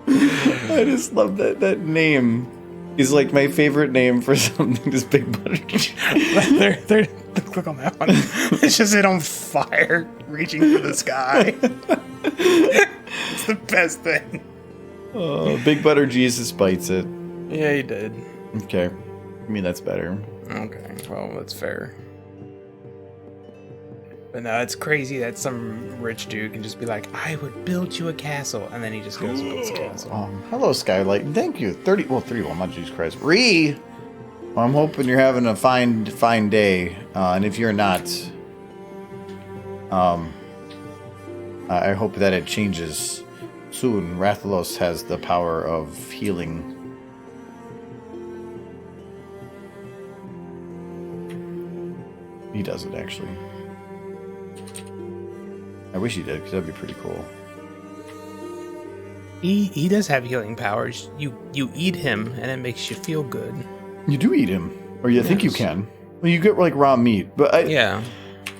I just love that name. He's like my favorite name for something. This big butter Jesus. They're click on that one. It's just it on fire, reaching for the sky. It's the best thing. Big butter Jesus bites it. Yeah, he did. Okay. I mean, that's better. Okay, well, that's fair. But no, it's crazy that some rich dude can just be like, I would build you a castle, and then he just goes and builds a castle. Hello, Skylight. Thank you. 31, not Jesus Christ. Well, I'm hoping you're having a fine day. And if you're not, I hope that it changes soon. Rathalos has the power of healing. He does it, actually. I wish he did, because that'd be pretty cool. He does have healing powers. You eat him, and it makes you feel good. You do eat him, or you think you can. Well, you get like raw meat, but yeah.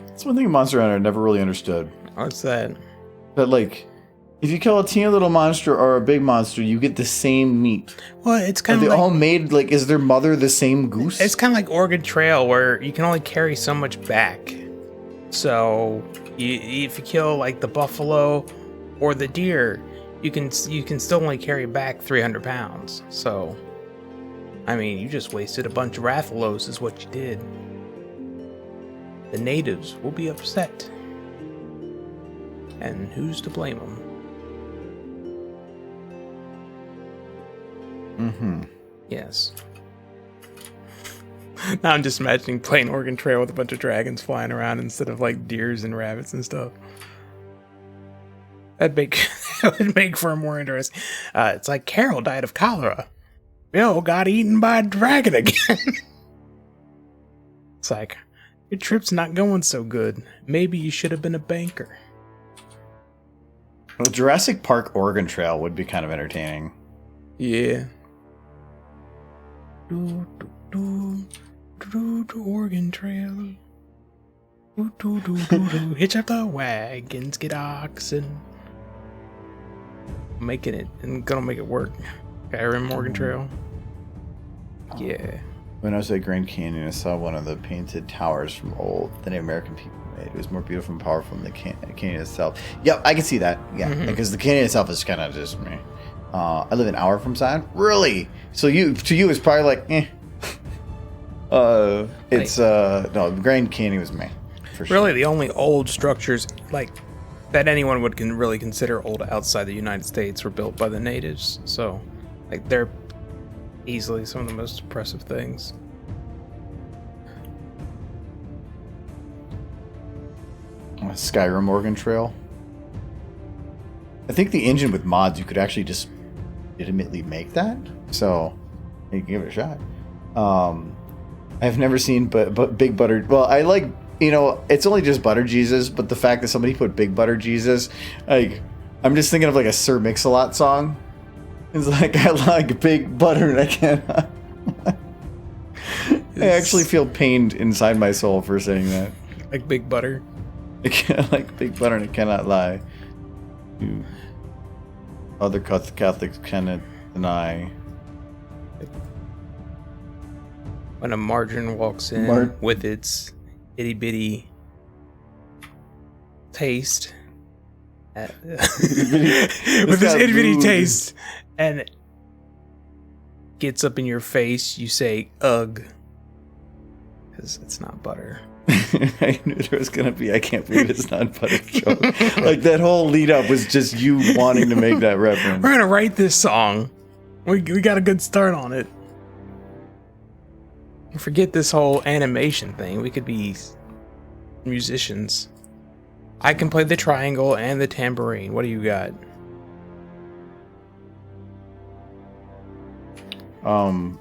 That's one thing in Monster Hunter I never really understood. What's that? That like, if you kill a teeny little monster or a big monster, you get the same meat. Well, it's kind of like... Are they all made, like, is their mother the same goose? It's kind of like Oregon Trail, where you can only carry so much back. So, if you kill, like, the buffalo or the deer, you can still only carry back 300 pounds. So, I mean, you just wasted a bunch of Rathalos is what you did. The natives will be upset. And who's to blame them? Mm-hmm. Yes. Now I'm just imagining playing Oregon Trail with a bunch of dragons flying around instead of like deers and rabbits and stuff. That would make for a more interesting. It's like Carol died of cholera. Bill got eaten by a dragon again. It's like, your trip's not going so good. Maybe you should have been a banker. Well, Jurassic Park Oregon Trail would be kind of entertaining. Yeah. Oregon Trail. Hitch up the wagons, get oxen. Making it and gonna make it work. Skyrim Oregon Trail. Yeah. When I was at Grand Canyon, I saw one of the painted towers from old that American people made. It was more beautiful and powerful than the canyon itself. Yep, I can see that. Yeah, because the canyon itself is kind of just me. I live an hour from Zion. Really? So to you, it's probably like, eh. No, Grand Canyon was me. For sure. Really, the only old structures like that anyone would really consider old outside the United States were built by the natives. So, like, they're easily some of the most impressive things. Skyrim Oregon Trail. I think the engine with mods, you could actually just legitimately make that. So, you can give it a shot. I've never seen but Big Butter. Well, I like, it's only just Butter Jesus, but the fact that somebody put Big Butter Jesus, like, I'm just thinking of like a Sir Mix-a-Lot song. It's like, I like big butter and I cannot. I actually feel pained inside my soul for saying that. Like Big Butter. I like big butter and I cannot lie. You other Catholics cannot deny. When a margarine walks in with its itty bitty taste. With this itty bitty taste. And gets up in your face, you say, ugh. Because it's not butter. I knew there was going to be, I can't believe it's not butter joke. Like, that whole lead up was just you wanting to make that reference. We're going to write this song. We got a good start on it. Forget this whole animation thing. We could be musicians. I can play the triangle and the tambourine. What do you got?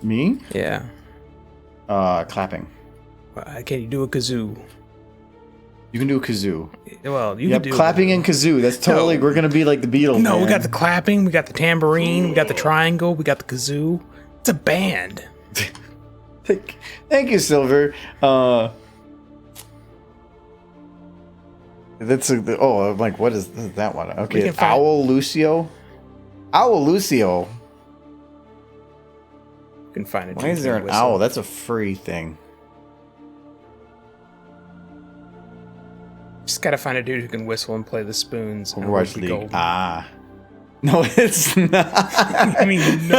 Me? Yeah. Clapping. Can you do a kazoo? You can do a kazoo. Well, you can do clapping and kazoo. That's totally, we're going to be like the Beatles. No, man. We got the clapping, we got the tambourine, we got the triangle, we got the kazoo. It's a band. Thank you, Silver. I'm like, what is that one? Okay, Owl Lucio. Owl Lucio. You can find it. Why is there an owl? That's a free thing. Just gotta find a dude who can whistle and play the spoons. Overwatch League. Golden. No, it's not. I mean, no.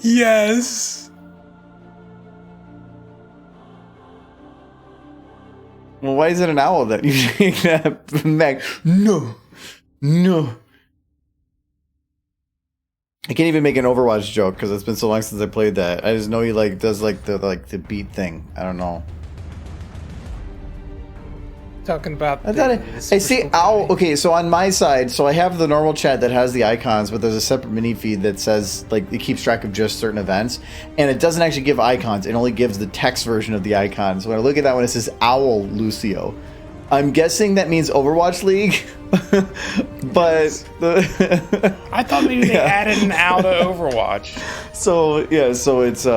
Yes. Well, why is it an owl that you take that back? No. I can't even make an Overwatch joke because it's been so long since I played that. I just know he does the beat thing. I don't know. Talking about I see owl. Okay, so on my side, so I have the normal chat that has the icons, but there's a separate mini feed that says it keeps track of just certain events, and it doesn't actually give icons. It only gives the text version of the icons. When I look at that one, it says Owl Lucio. I'm guessing that means Overwatch League, but I thought maybe they added an owl to Overwatch. So yeah, so it's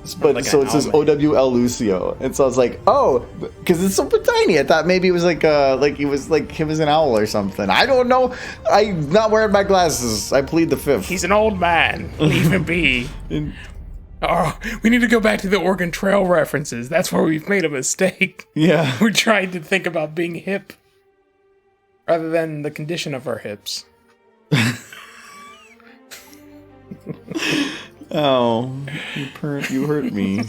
it says OWL Lucio, and so I was like, oh, because it's super tiny. I thought maybe it was he was an owl or something. I don't know. I'm not wearing my glasses. I plead the fifth. He's an old man. Leave him be. Oh, we need to go back to the Oregon Trail references. That's where we've made a mistake. Yeah, we're trying to think about being hip rather than the condition of our hips. Oh, you hurt me.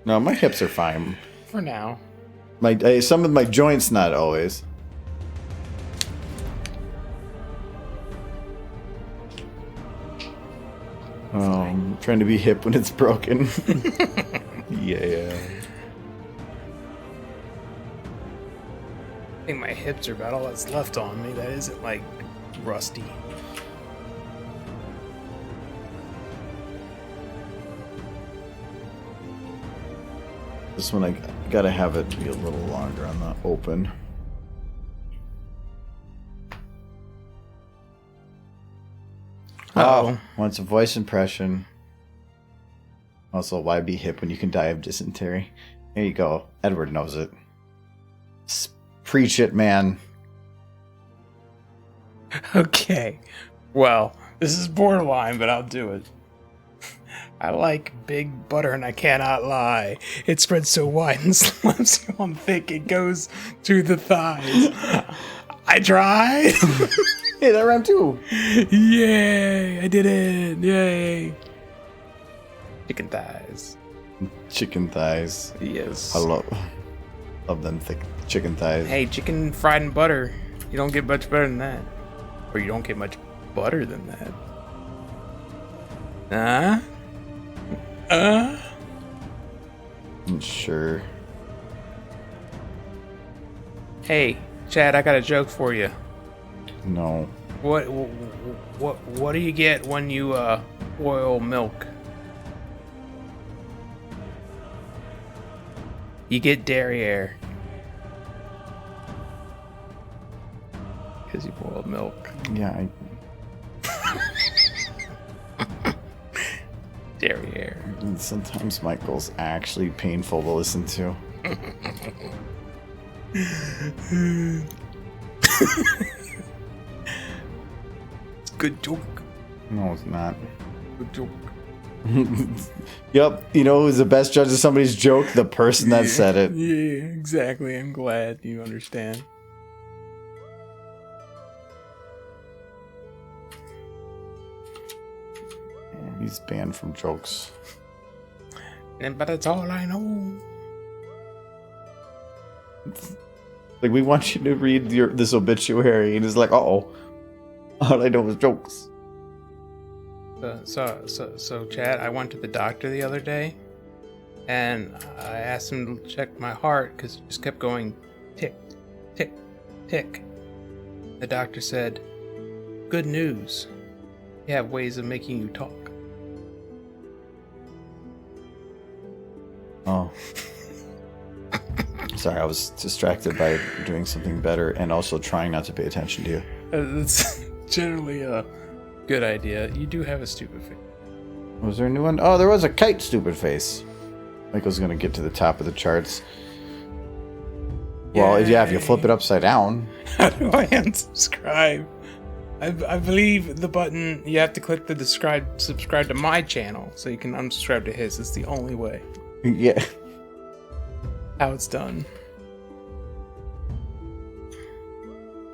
No, my hips are fine. For now. Some of my joints, not always. I'm trying to be hip when it's broken. Yeah. I think my hips are about all that's left on me. That isn't like rusty. This one I gotta have it be a little longer on the open. Oh, wants a voice impression. Also, why be hip when you can die of dysentery? Here you go. Edward knows it. Preach it, man. okay. Well, this is borderline, but I'll do it. I like big butter and I cannot lie. It spreads so wide and slumps so I'm thick it goes to the thighs. I tried. Hey, that rhymed too. Yay, I did it. Yay. Chicken thighs. Chicken thighs. Yes. I love them thick chicken thighs. Hey, chicken fried in butter. You don't get much better than that. Or you don't get much butter than that. Sure. Hey, Chad, I got a joke for you. No. What do you get when you boil milk? You get derriere. Because you boiled milk. Yeah, Derriere. sometimes Michael's actually painful to listen to. It's a good joke. No, it's not. Good joke. Yep, you know who's the best judge of somebody's joke? The person that said it. Yeah, exactly. I'm glad you understand. He's banned from jokes. But that's all I know. Like, we want you to read this obituary, and it's like, uh-oh. All I know is jokes. So, Chad, I went to the doctor the other day, and I asked him to check my heart because it just kept going tick, tick, tick. The doctor said, "Good news. You have ways of making you talk." Oh. Sorry, I was distracted by doing something better and also trying not to pay attention to you. That's generally a good idea. You do have a stupid face. Was there a new one? Oh, there was a kite stupid face. Michael's gonna get to the top of the charts. Well, yeah, if you flip it upside down. How do I unsubscribe? I believe the button, you have to click the subscribe to my channel so you can unsubscribe to his. It's the only way. Yeah. How it's done.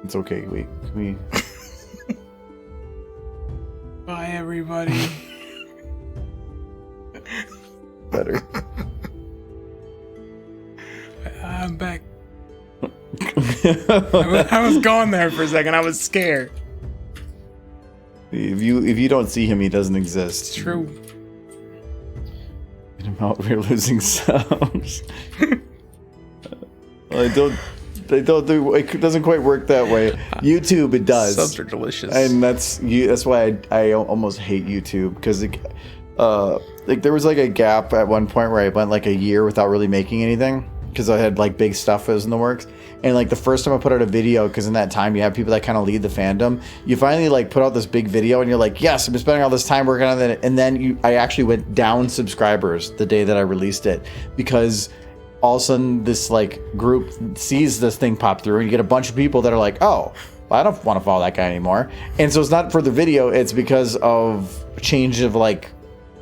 It's okay. Wait, can we... Bye, everybody. Better. I'm back. I was gone there for a second. I was scared. If you don't see him, he doesn't exist. It's true. Get him out. We're losing sounds. It doesn't quite work that way. YouTube, it does. Subs are delicious. And that's why I almost hate YouTube, because there was like a gap at one point where I went like a year without really making anything because I had like big stuff that was in the works. And like the first time I put out a video, because in that time you have people that kind of lead the fandom, you finally like put out this big video and you're like, yes, I've been spending all this time working on it. And then I actually went down subscribers the day that I released it, because all of a sudden this like group sees this thing pop through and you get a bunch of people that are like, oh, well, I don't want to follow that guy anymore. And so it's not for the video, it's because of change of like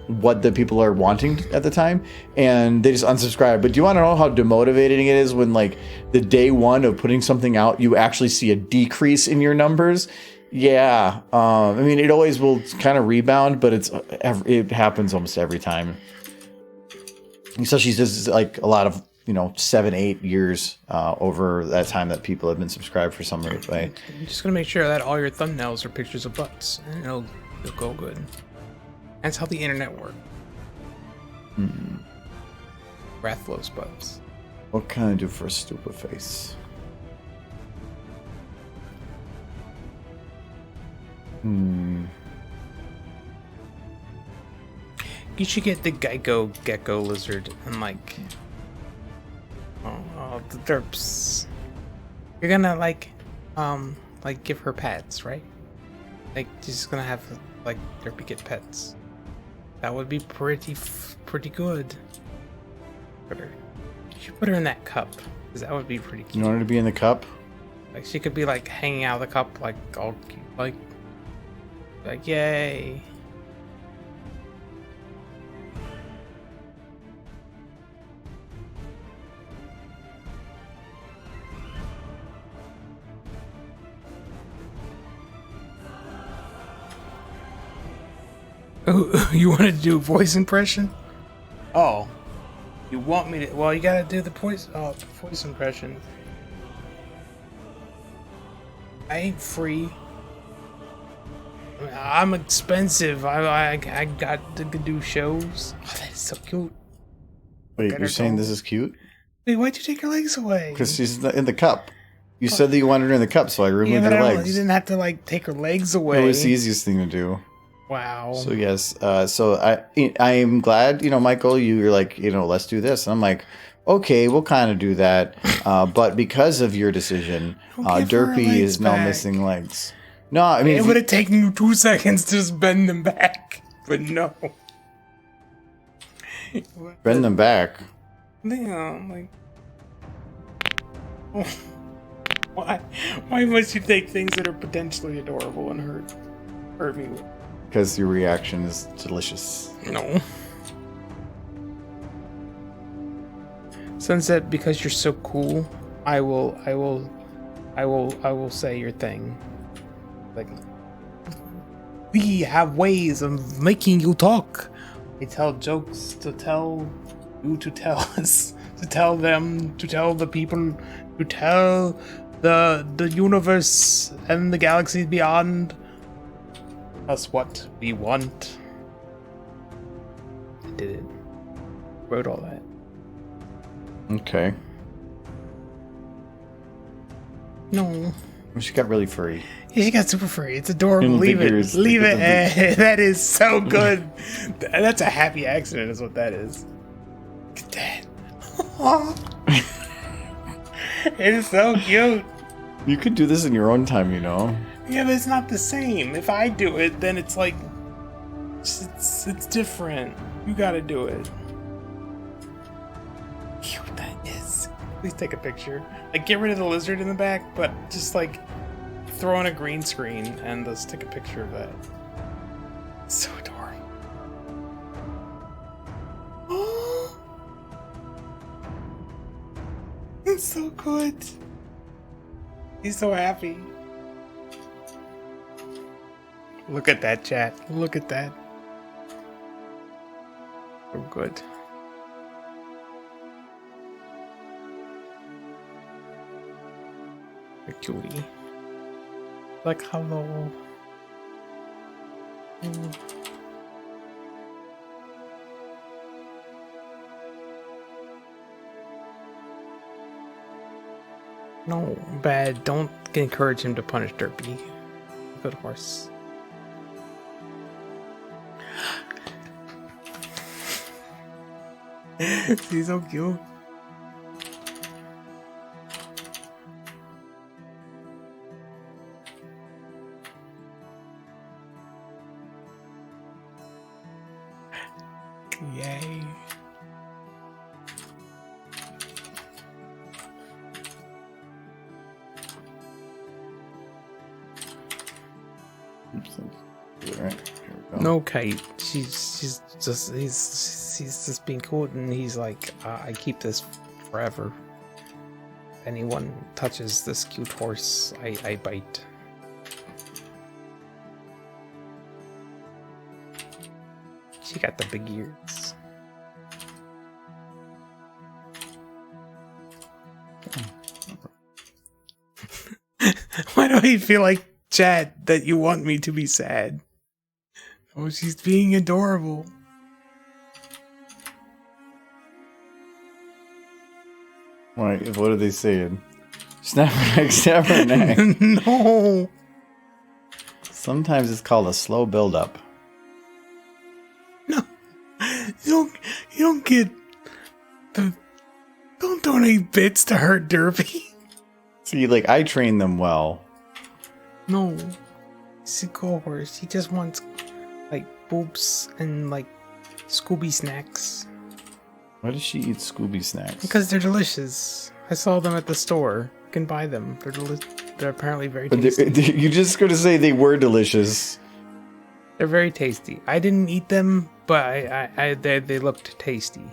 what the people are wanting at the time, and they just unsubscribe. But do you want to know how demotivating it is when like the day one of putting something out, you actually see a decrease in your numbers? Yeah. I mean, it always will kind of rebound, but it happens almost every time. Especially just like a lot of, 7-8 years over that time that people have been subscribed for some way. I'm just gonna make sure that all your thumbnails are pictures of butts, and it'll go good. That's how the internet works. Rathalos bugs. What can I do for a stupid face? You should get the gecko lizard and like the derps. You're gonna like give her pets, right? Like she's gonna have like derpy get pets. That would be pretty good. You should put her in that cup, because that would be pretty cute. You want her to be in the cup? Like she could be like hanging out of the cup, like all cute, like yay. Oh, you want to do a voice impression? Oh, you want me to? Well, you gotta do the voice impression. I ain't free. I'm expensive. I got to do shows. Oh, that is so cute. Wait, you're saying this is cute? Wait, why'd you take her legs away? Because she's in the cup. You said that you wanted her in the cup, so I removed her legs. You didn't have to like take her legs away. It was the easiest thing to do. Wow. So yes, so I am glad, Michael, you're like, let's do this. And I'm like, okay, we'll kind of do that. But because of your decision, Derpy is now missing legs. No, I mean, it would have taken you 2 seconds to just bend them back, but no. Bend them back. Yeah, I'm like, oh, why must you take things that are potentially adorable and hurt me with? Because your reaction is delicious. No. Sunset, because you're so cool, I will say your thing. Like, we have ways of making you talk. I tell jokes to tell you to tell us, to tell them, to tell the people, to tell the universe and the galaxies beyond us what we want. I did it. Wrote all that. Okay. No. She got really furry. Yeah, she got super furry. It's adorable. Leave it. Leave it. That is so good. That's a happy accident is what that is. Look at that. It is so cute. You could do this in your own time, Yeah, but it's not the same. If I do it, then it's like it's different. You gotta do it. Cute that is. Please take a picture. Like, get rid of the lizard in the back, but just like throw in a green screen and let's take a picture of that. It's so adorable. Oh, it's so good. He's so happy. Look at that, chat. Look at that. So good. A cutie. Like, hello. No, bad. Don't encourage him to punish Derpy. Good horse. He's so cute. Yay. No, Kate. She's just he's just being cool, and he's like, I keep this forever. Anyone touches this cute horse, I bite. She got the big ears. Why do I feel like, Chad, that you want me to be sad? Oh, she's being adorable. What are they saying? Snap her neck, snap her neck. No. Sometimes it's called a slow build-up. No. You don't get the... Don't donate bits to her, Derpy. See, like, I train them well. No. She's a cohort. She just wants, like, boobs and, like, Scooby snacks. Why does she eat Scooby snacks? Because they're delicious. I saw them at the store. You can buy them. They're apparently very tasty. You're just going to say they were delicious. They're very tasty. I didn't eat them, but they looked tasty.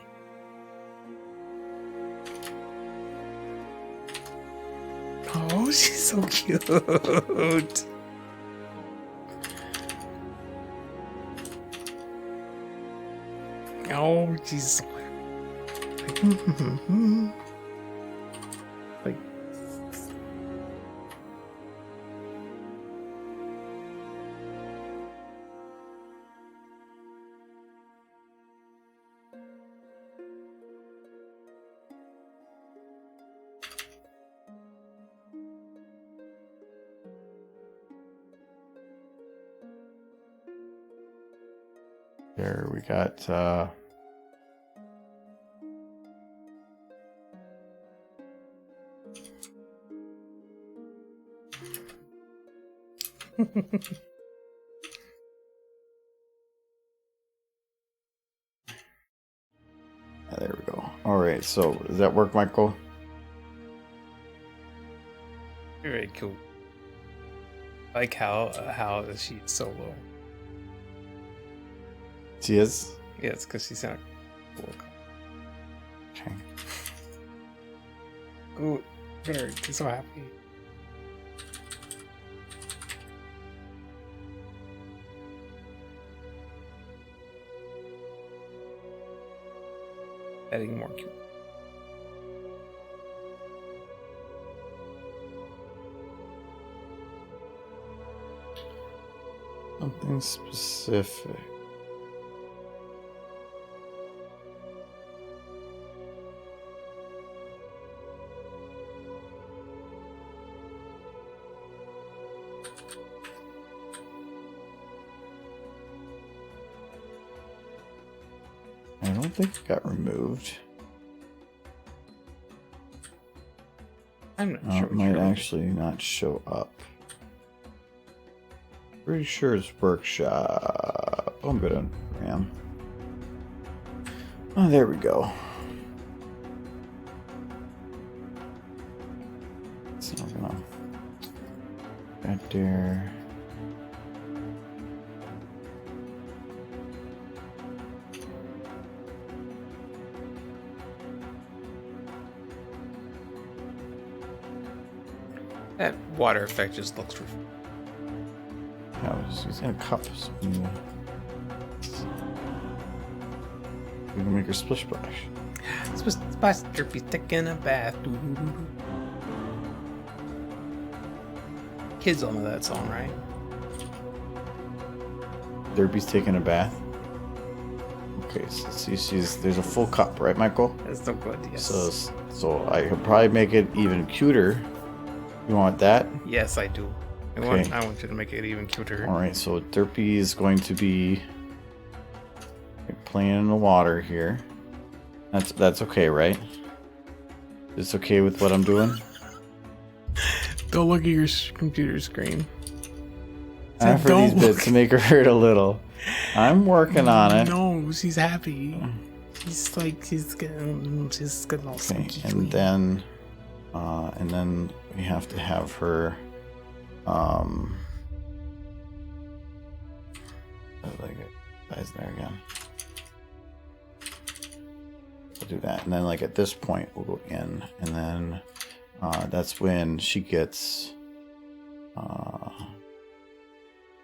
Oh, she's so cute. Oh, she's like There we got there we go. All right, so does that work, Michael? very cool. I like how she's so low. She is? Yeah, it's because she's in a cool. Okay. Ooh, look at her. She's so happy. Adding more cute. Something specific. I don't think it got removed. I'm not sure. It might actually not show up. Pretty sure it's workshop. Oh, I'm good on RAM. Oh, there we go. So I'm gonna right there. That water effect just looks refreshing. Yeah, she's in a cup. So we can make her splish splash. Splash Derpy taking a bath. Kids all know that song, right? Derpy's taking a bath. Okay, so see, there's a full cup, right, Michael? That's so good, yes. So I could probably make it even cuter. You want that? Yes, I do. I want you to make it even cuter. All right, so Derpy is going to be playing in the water here. That's okay, right? It's okay with what I'm doing? Don't look at your computer screen. For these bits to make her hurt a little. I'm working on it. No, she's happy. She's getting all Okay, squeaky and clean. then we have to have her like guys there again. We'll do that, and then like at this point we'll go in, and then that's when she gets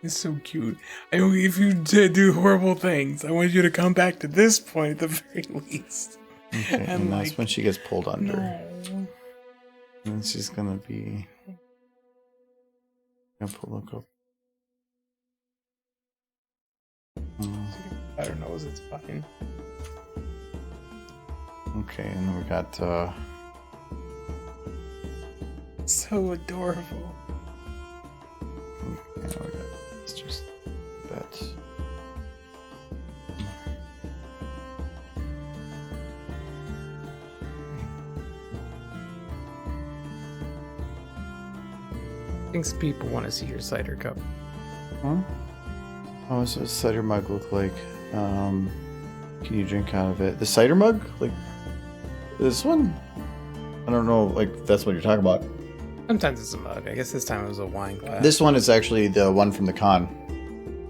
It's so cute. If you do horrible things, I want you to come back to this point at the very least. okay, and that's when she gets pulled under. No. And she's gonna be look up I don't know. It's fine. Okay, and then we got So adorable. yeah, we got it's just that. Thinks people want to see your cider cup. Huh? Oh, so what's the cider mug look like? Can you drink out of it? The cider mug? Like this one? I don't know, like that's what you're talking about. Sometimes it's a mug. I guess this time it was a wine glass. This one is actually the one from the con.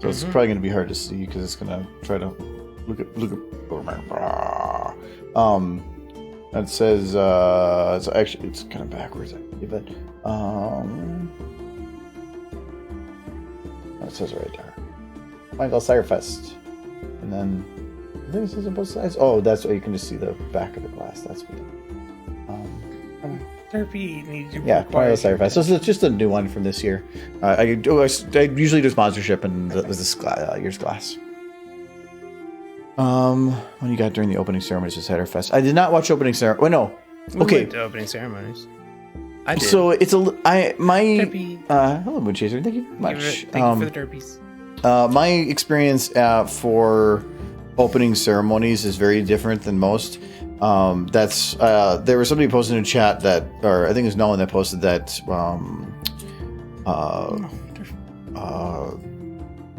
So it's probably gonna be hard to see because it's gonna try to look at it says it's actually it's kind of backwards, but it says right there. Michael Firefest. And then I think it says on both sides. Oh, that's why you can just see the back of the glass. That's what. Derpy needs to Michael Firefest. So it's just a new one from this year. I usually do sponsorship and this year's glass. What do you got during the opening ceremonies of Cider Fest? I did not watch opening ceremony. Oh no. Okay. We went to opening ceremonies. I did. So it's hello Derpy. Moon Chaser. Thank you much. Thank you for the derpies. My experience for opening ceremonies is very different than most. There was somebody posted in a chat that, or I think it was Nolan that posted that.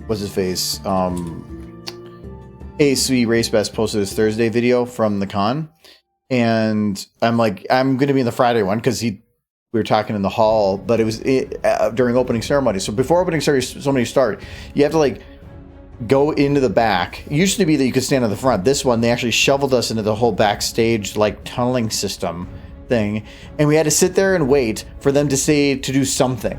What's his face? ASV Race Best posted his Thursday video from the con, and I'm like, I'm going to be in the Friday one because we were talking in the hall, but it was during opening ceremony. So before opening ceremony start, you have to like go into the back. It used to be that you could stand in the front. This one, they actually shoveled us into the whole backstage like tunneling system thing, and we had to sit there and wait for them to say to do something.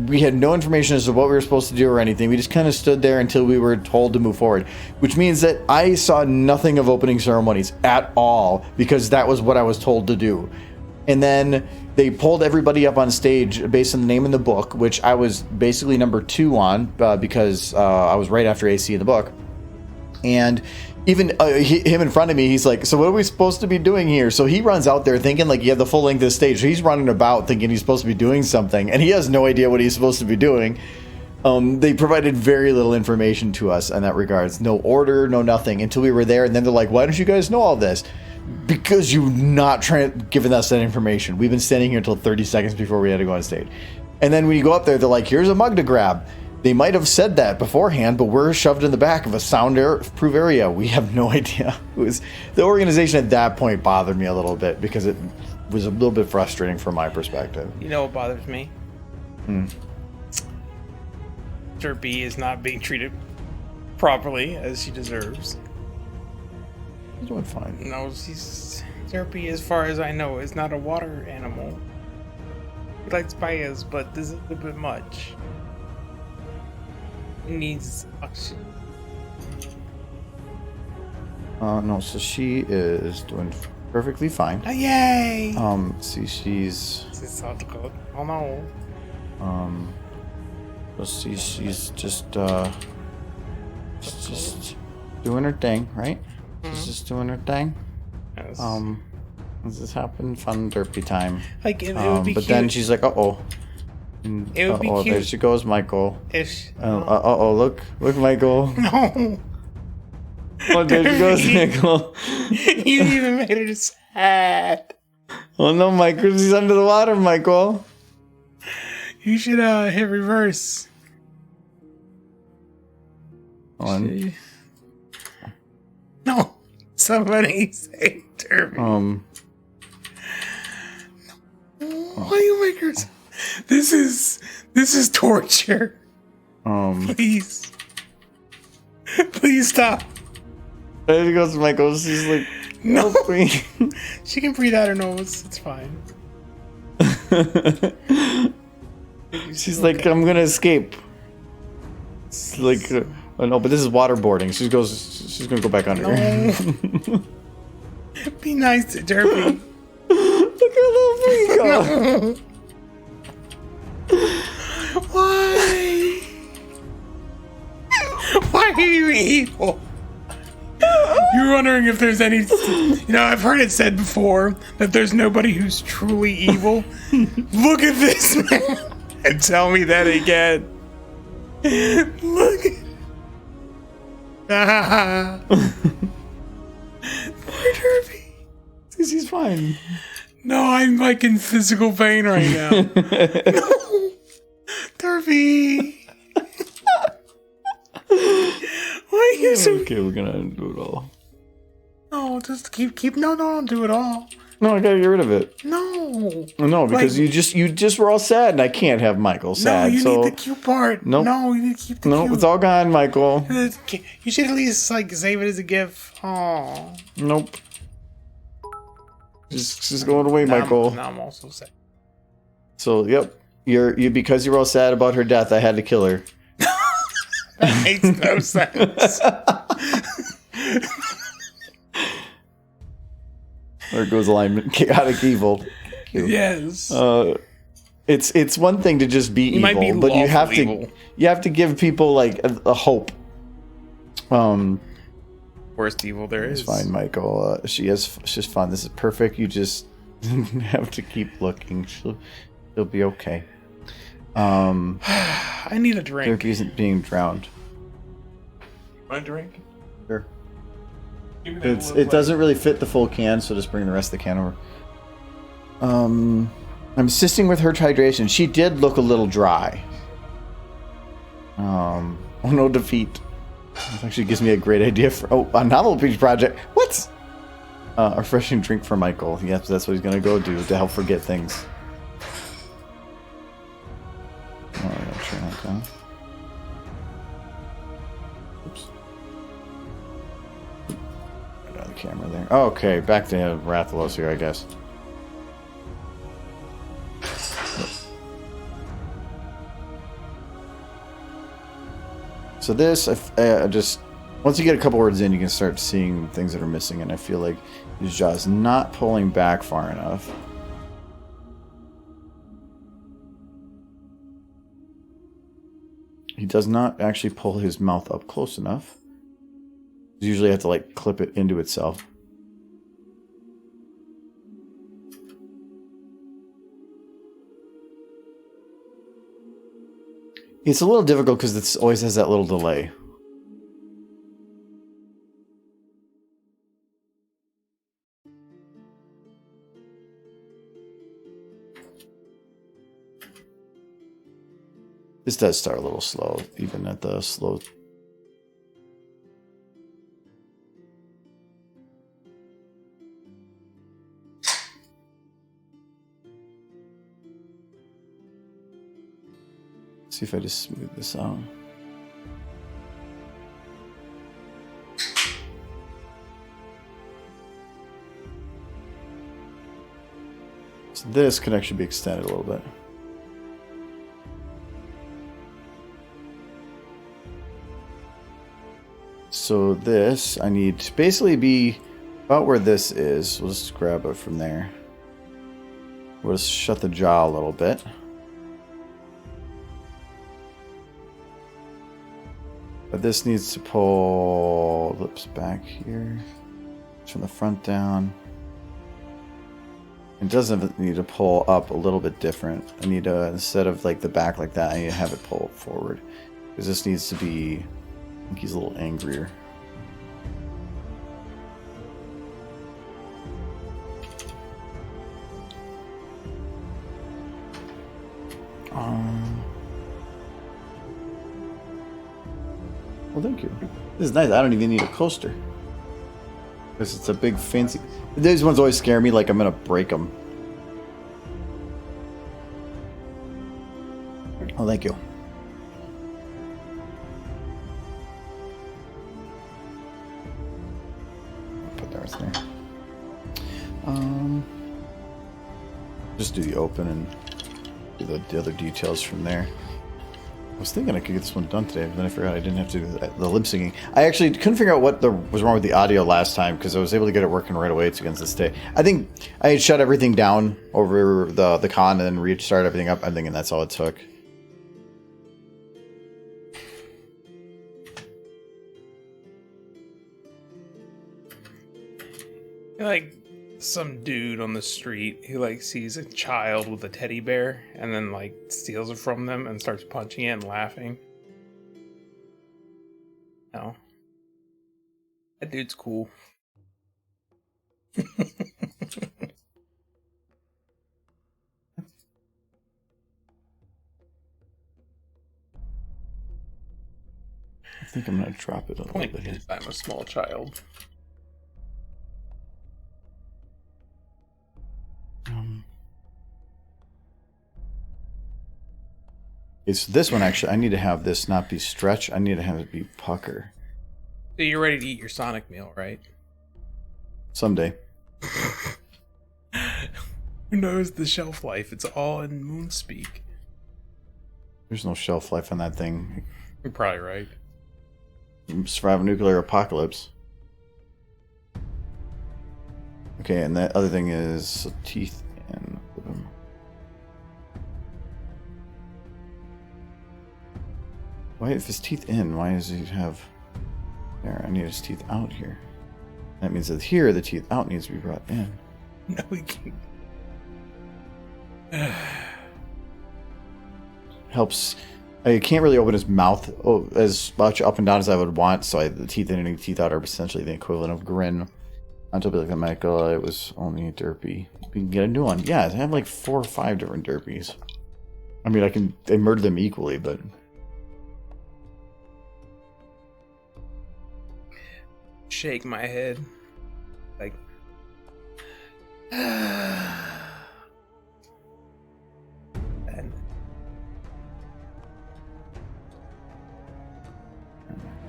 We had no information as to what we were supposed to do or anything. We just kind of stood there until we were told to move forward, which means that I saw nothing of opening ceremonies at all because that was what I was told to do. And then they pulled everybody up on stage based on the name in the book, which I was basically number 2 on because I was right after AC in the book. And even him in front of me, he's like, so what are we supposed to be doing here? So he runs out there thinking like you have the full length of the stage. So he's running about thinking he's supposed to be doing something, and he has no idea what he's supposed to be doing. They provided very little information to us in that regards. No order, no nothing until we were there. And then they're like, why don't you guys know all this? Because you're not giving us that information. We've been standing here until 30 seconds before we had to go on stage. And then when you go up there, they're like, here's a mug to grab. They might have said that beforehand, but we're shoved in the back of a soundproof area. We have no idea. The organization at that point bothered me a little bit because it was a little bit frustrating from my perspective. You know what bothers me? Derpy is not being treated properly as she deserves. He's doing fine. No, Derpy, as far as I know, is not a water animal. He likes bios, but this is a bit much. He needs oxygen. No, so she is doing perfectly fine. Oh, yay! See, she's This is how to go. Oh no. let's see, she's just doing her thing, right? She's just doing her thing. Yes. This is happening fun derpy time. Like it would be but cute. then she's like, uh-oh. It would be cute. There she goes, Michael. If Look, Michael. no. Oh, there she goes, Michael. You even made her sad. Oh no, Michael, she's under the water, Michael. You should hit reverse. On. No. Somebody say Derby. Why you make her? This is torture. Please stop. There she goes, Michael. She's like, No. please. She can breathe out her nose. It's fine. She's like, I'm gonna escape. It's like, oh no, but this is waterboarding. She's gonna go back under. No. Be nice to Derby. Look at that thing go. Why? Why Why are you evil? You're wondering if there's any... I've heard it said before that there's nobody who's truly evil. Look at this man and tell me that again. Look at... Poor Derby. He's fine. No, I'm like in physical pain right now. No. Derby. Why are you so... Okay, we're gonna do it all. No, just keep. No, don't do it all. No, I gotta get rid of it. No. No, because you just were all sad, and I can't have Michael sad. No, you need the cute part. Nope. No, you need to keep the Nope, cute. it's all gone, Michael. You should at least save it as a gift. Oh. Nope. Just going away, Michael. Now I'm also sad. So, yep. You because you were all sad about her death, I had to kill her. That makes no sense. There goes alignment. Chaotic evil. Yes. It's one thing to just be evil, might be but you have evil. to give people like a hope. Worst evil there is. It's fine, Michael. She's fun. This is perfect. You just have to keep looking. She'll be okay. I need a drink. Turkey isn't being drowned. Want a drink? Sure. It doesn't really fit the full can, so just bring the rest of the can over. I'm assisting with her hydration. She did look a little dry. Oh no, defeat. This actually gives me a great idea for a novel piece project. What? A refreshing drink for Michael. Yes, that's what he's gonna go do to help forget things. Oh, I gotta turn that down. Oops. Put on the camera there. Oh, okay, back to Rathalos here, I guess. So this, just once you get a couple words in, you can start seeing things that are missing, and I feel like his jaw's not pulling back far enough. He does not actually pull his mouth up close enough. You usually have to like clip it into itself. It's a little difficult because it always has that little delay. This does start a little slow, even at the slow. See if I just smooth this out. So this can actually be extended a little bit. So this, I need to basically be about where this is. We'll just grab it from there. We'll just shut the jaw a little bit. But this needs to pull lips back here. From the front down. It doesn't need to pull up a little bit different. I need to, instead of like the back like that, I need to have it pull forward. Because this needs to be, I think he's a little angrier. Well, thank you. This is nice. I don't even need a coaster. Because it's a big fancy... These ones always scare me like I'm going to break them. Oh, thank you. Put that right there. Just do the open and do the other details from there. I was thinking I could get this one done today, but then I forgot I didn't have to do the lip syncing. I actually couldn't figure out what was wrong with the audio last time because I was able to get it working right away against this day. I think I had shut everything down over the con and then restarted everything up. I'm thinking that's all it took. Like some dude on the street who like sees a child with a teddy bear and then like steals it from them and starts punching it and laughing. No. That dude's cool. I think I'm going to drop it a little Point bit. is, I'm a small child. It's this one, actually. I need to have this not be stretch. I need to have it be pucker. So you're ready to eat your Sonic meal, right? Someday. Who knows the shelf life? It's all in moon speak. There's no shelf life on that thing. You're probably right. Survive a nuclear apocalypse. Okay, and that other thing is teeth and... Why, if his teeth in, why does he have... There, I need his teeth out here. That means that here, the teeth out needs to be brought in. No, we can't. Helps... I can't really open his mouth as much up and down as I would want, so the teeth in and teeth out are essentially the equivalent of grin. On top of like, Michael, it was only a derpy. We can get a new one. Yeah, I have like 4 or 5 different derpies. I mean, I murder them equally, but... Shake my head. Like... and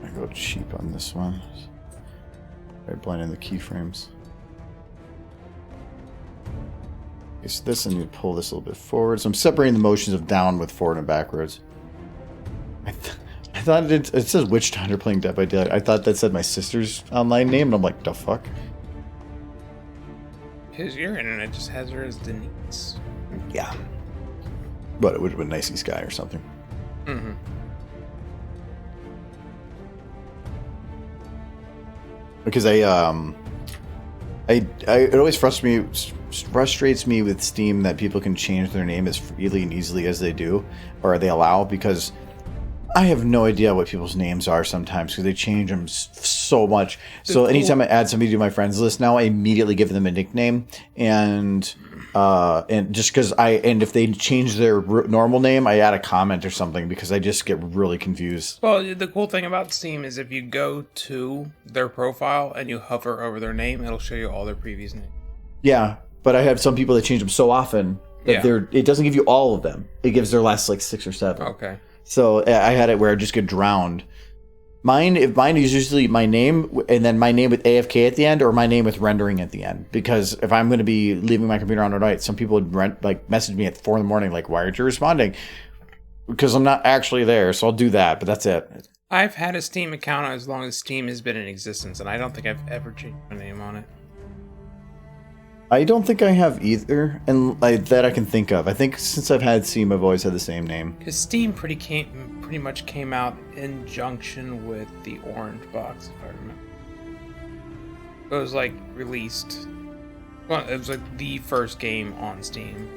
I go cheap on this one. I blend in the keyframes. Okay, so this, I need to pull this a little bit forward. So I'm separating the motions of down with forward and backwards. I thought it says Witch Hunter playing Dead by Daylight. I thought that said my sister's online name, and I'm like, the fuck? Because your internet just has her as Denise. Yeah. But it would have been Nicey Sky or something. Mm-hmm. Because it always frustrates me with Steam that people can change their name as freely and easily as they do, or they allow, because I have no idea what people's names are sometimes because they change them so much. So anytime I add somebody to my friends list now, I immediately give them a nickname, and just because if they change their normal name, I add a comment or something because I just get really confused. Well, the cool thing about Steam is if you go to their profile and you hover over their name, it'll show you all their previous names. Yeah, but I have some people that change them so often that it doesn't give you all of them. It gives their last like 6 or 7. Okay. So I had it where I just get drowned. Mine is usually my name and then my name with AFK at the end, or my name with rendering at the end. Because if I'm going to be leaving my computer on at night, some people would message me at 4 a.m. like, "Why aren't you responding?" Because I'm not actually there, so I'll do that. But that's it. I've had a Steam account as long as Steam has been in existence, and I don't think I've ever changed my name on it. I don't think I have either, and that I can think of. I think since I've had Steam, I've always had the same name. Because Steam pretty much came out in junction with the Orange Box, if I remember. It was like released. Well, it was like the first game on Steam.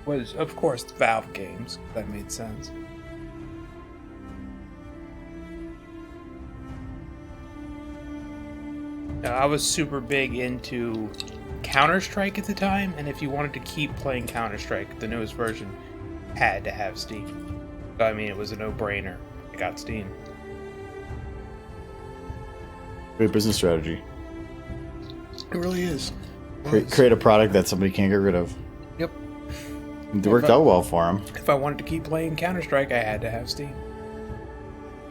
Was of course Valve games. That made sense. I was super big into Counter-Strike at the time, and if you wanted to keep playing Counter-Strike, the newest version had to have Steam. So, I mean, it was a no-brainer. I got Steam. Great business strategy. It really is. Create a product that somebody can't get rid of. Yep. It worked out well for them. If I wanted to keep playing Counter-Strike, I had to have Steam.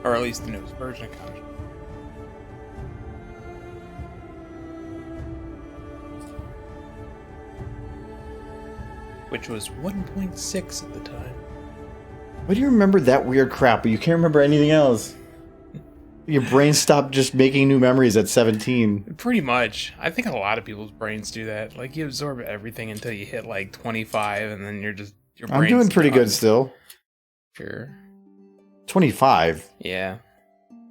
Or at least the newest version of Counter-Strike. Which was 1.6 at the time. Why do you remember that weird crap, but you can't remember anything else? Your brain stopped just making new memories at 17. Pretty much. I think a lot of people's brains do that. Like, you absorb everything until you hit, like, 25, and then your brain's I'm doing pretty good still. Sure. 25? Yeah.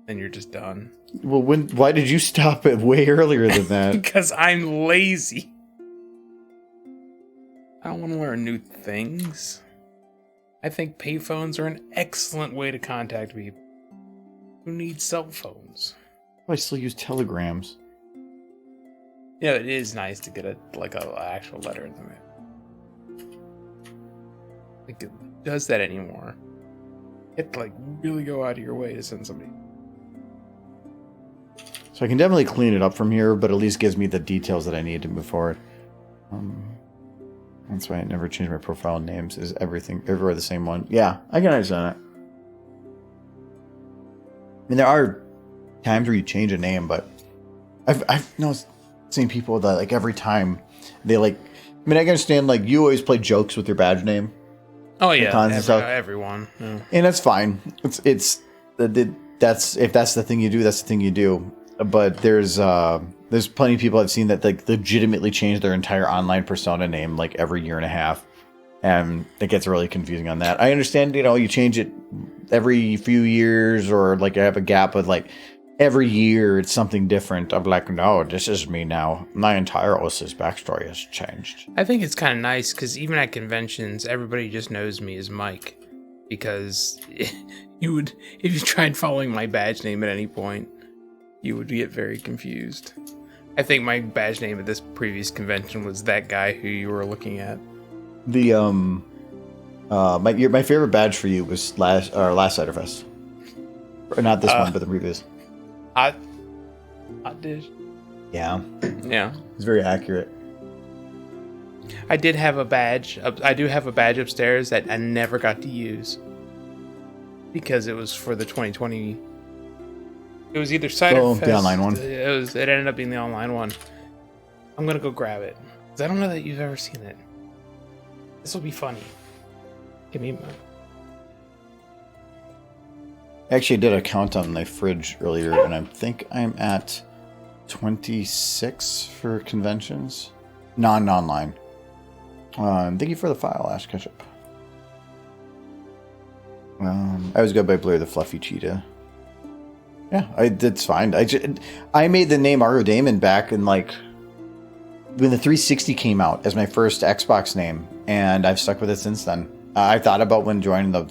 Then you're just done. Well, why did you stop it way earlier than that? Because I'm lazy. I don't want to learn new things. I think payphones are an excellent way to contact people who need cell phones. I still use telegrams. Yeah, it is nice to get a actual letter in the mail. Like it does that anymore. You have to really go out of your way to send somebody. So I can definitely clean it up from here, but at least gives me the details that I need to move forward. That's why I never change my profile names. Is everywhere the same one? Yeah, I can understand that. I mean, there are times where you change a name, but I've seen people that every time they I mean, I can understand you always play jokes with your badge name. Oh yeah, everyone. Yeah. And that's fine. That's if that's the thing you do, that's the thing you do. But there's plenty of people I've seen that legitimately change their entire online persona name every year and a half, and it gets really confusing on that. I understand, you change it every few years, or I have a gap of every year it's something different. I'm no, this is me now. My entire OSIS backstory has changed. I think it's kind of nice because even at conventions, everybody just knows me as Mike, because if you tried following my badge name at any point, you would get very confused. I think my badge name at this previous convention was that guy who you were looking at. The my favorite badge for you was last Ciderfest. Or not this one, but the previous. I did. Yeah. Yeah. It's very accurate. I did have a badge. I do have a badge upstairs that I never got to use because it was for the 2020. It was either Ciderfest. The online one. It ended up being the online one. I'm gonna go grab it because I don't know that you've ever seen it. This will be funny. Give me a moment. Actually, I did a count on my fridge earlier, and I think I'm at 26 for conventions. Non-online. Thank you for the file, Ash Ketchup. I always go by Blair the Fluffy Cheetah. Yeah, that's fine. I made the name Argo Damon back in when the 360 came out as my first Xbox name, and I've stuck with it since then. I thought about when joining the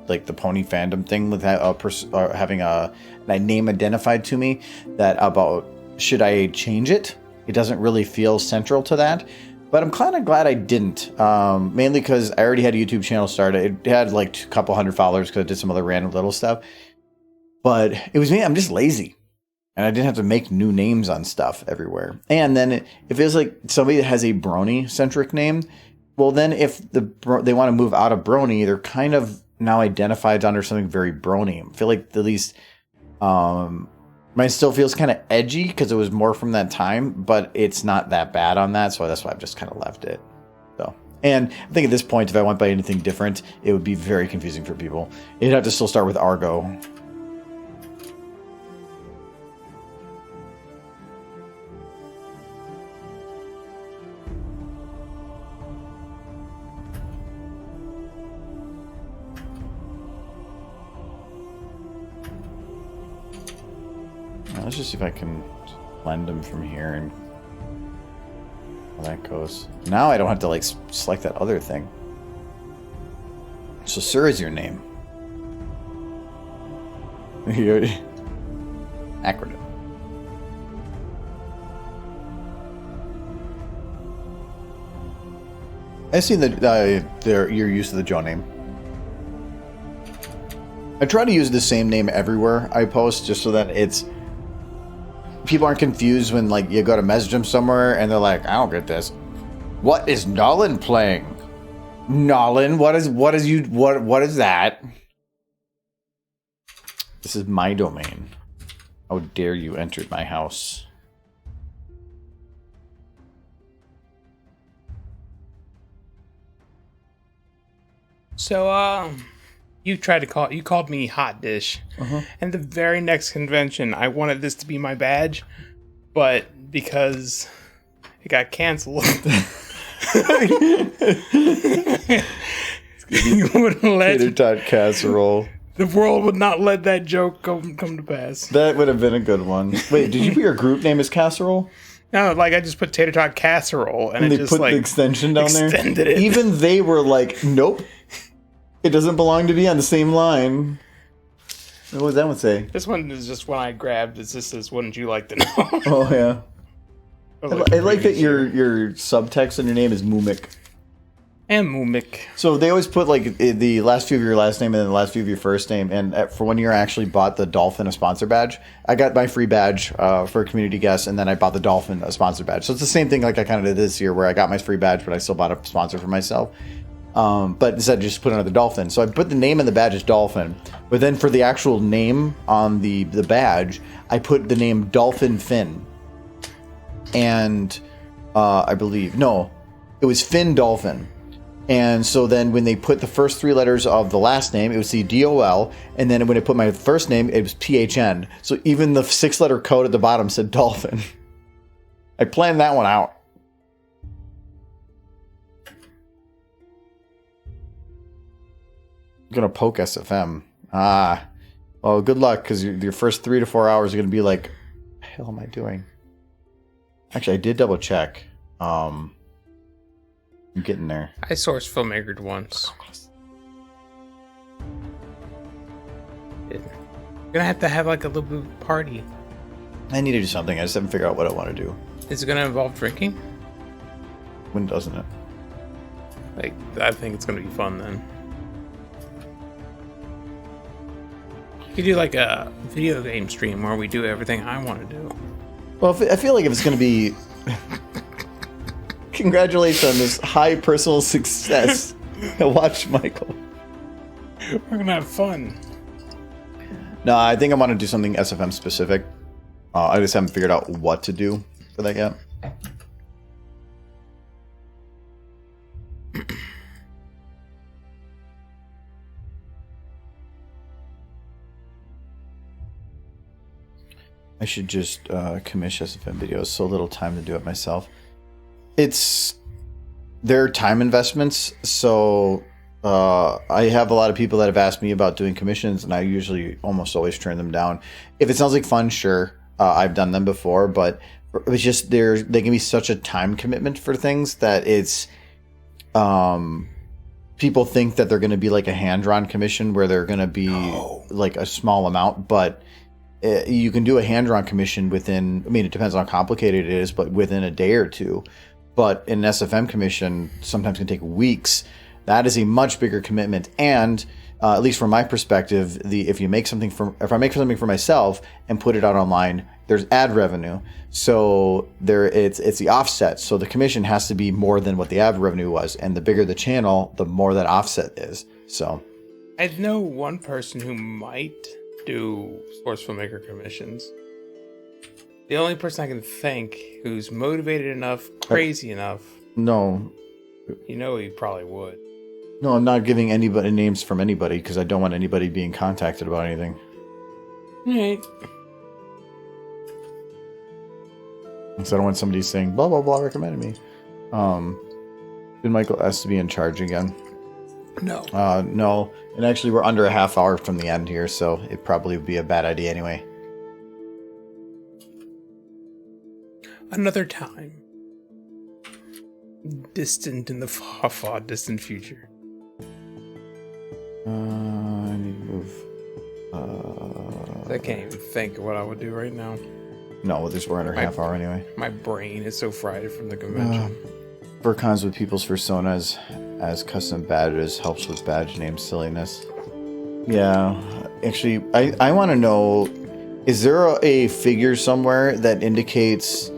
the pony fandom thing with having a name identified to me, that about should I change it? It doesn't really feel central to that, but I'm kind of glad I didn't. Mainly because I already had a YouTube channel started. It had a couple hundred followers because I did some other random little stuff. But it was me. I'm just lazy, and I didn't have to make new names on stuff everywhere. And then it feels like somebody that has a Brony centric name. Well, then if they want to move out of Brony, they're kind of now identified under something very Brony. I feel like at least mine still feels kind of edgy because it was more from that time, but it's not that bad on that. So that's why I've just kind of left it. So, and I think at this point, if I went by anything different, it would be very confusing for people. You'd have to still start with Argo. Let's just see if I can blend them from here and how that goes. Now I don't have to select that other thing. So Sir is your name. Acronym. I've seen your use of the Joe name. I try to use the same name everywhere I post, just so that people aren't confused when you go to message them somewhere and they're like, I don't get this. What is Nolan playing? Nolan, what is that? This is my domain. How dare you enter my house? So, you called me Hot Dish. And the very next convention, I wanted this to be my badge, but because it got canceled, you wouldn't let Tater tot casserole. The world would not let that joke come to pass. That would have been a good one. Wait, did you put your group name as Casserole? No, like I just put Tater Tot Casserole, and it they just put like the extension down there. Extended it. Even they were like, "Nope, it doesn't belong to be on the same line." What would that one say? This one is just one I grabbed. It's just this. Wouldn't you like to know? Oh yeah. I like that your subtext in your name is Mumik. And Mumik. So they always put like the last few of your last name and then the last few of your first name. And for 1 year, I actually bought the Dolphin a sponsor badge. I got my free badge for a community guest, and then I bought the Dolphin a sponsor badge. So it's the same thing like I kind of did this year, where I got my free badge, but I still bought a sponsor for myself. But instead, just put another Dolphin. So I put the name in the badge as Dolphin, but then for the actual name on the badge, I put the name Dolphin Finn. And I believe it was Finn Dolphin. And so then when they put the first 3 letters of the last name, it was the DOL. And then when I put my first name, it was PHN. So even the 6-letter code at the bottom said Dolphin. I planned that one out. I'm going to poke SFM. Well, good luck, because your first 3 to 4 hours are going to be like, what the hell am I doing? Actually, I did double check. I'm getting there. I source filmmakered once. You're gonna have to have like a little bit of party. I need to do something. I just haven't figured out what I want to do. Is it gonna involve drinking? When doesn't it? Like, I think it's gonna be fun then. You could do like a video game stream where we do everything I want to do. Well, I feel like if it's gonna be... Congratulations on this high personal success. Watch Michael. We're gonna have fun. No, I think I want to do something SFM specific. I just haven't figured out what to do for that yet. I should just commission SFM videos. So little time to do it myself. They're time investments, so I have a lot of people that have asked me about doing commissions, and I usually almost always turn them down. If it sounds like fun, sure, I've done them before, but it's just they can be such a time commitment for things that it's people think that they're going to be like a hand-drawn commission where they're going to be like a small amount, but you can do a hand-drawn commission within, I mean, it depends on how complicated it is, but within a day or two. But an SFM commission sometimes can take weeks. That is a much bigger commitment. And at least from my perspective, if I make something for myself and put it out online, there's ad revenue. So it's the offset. So the commission has to be more than what the ad revenue was. And the bigger the channel, the more that offset is. So I know one person who might do source filmmaker commissions. The only person I can think who's motivated enough, crazy enough. No. You know he probably would. No, I'm not giving anybody names from anybody because I don't want anybody being contacted about anything. Right. So I don't want somebody saying, blah, blah, blah, recommended me. Did Michael S. to be in charge again? No. No. And actually, we're under a half hour from the end here, so it probably would be a bad idea anyway. Another time. Distant in the far distant future. I need to move. I can't even think of what I would do right now. No, we're under half hour anyway. My brain is so fried from the convention. For cons with people's personas as custom badges helps with badge name silliness. Yeah, actually, I want to know, is there a figure somewhere that indicates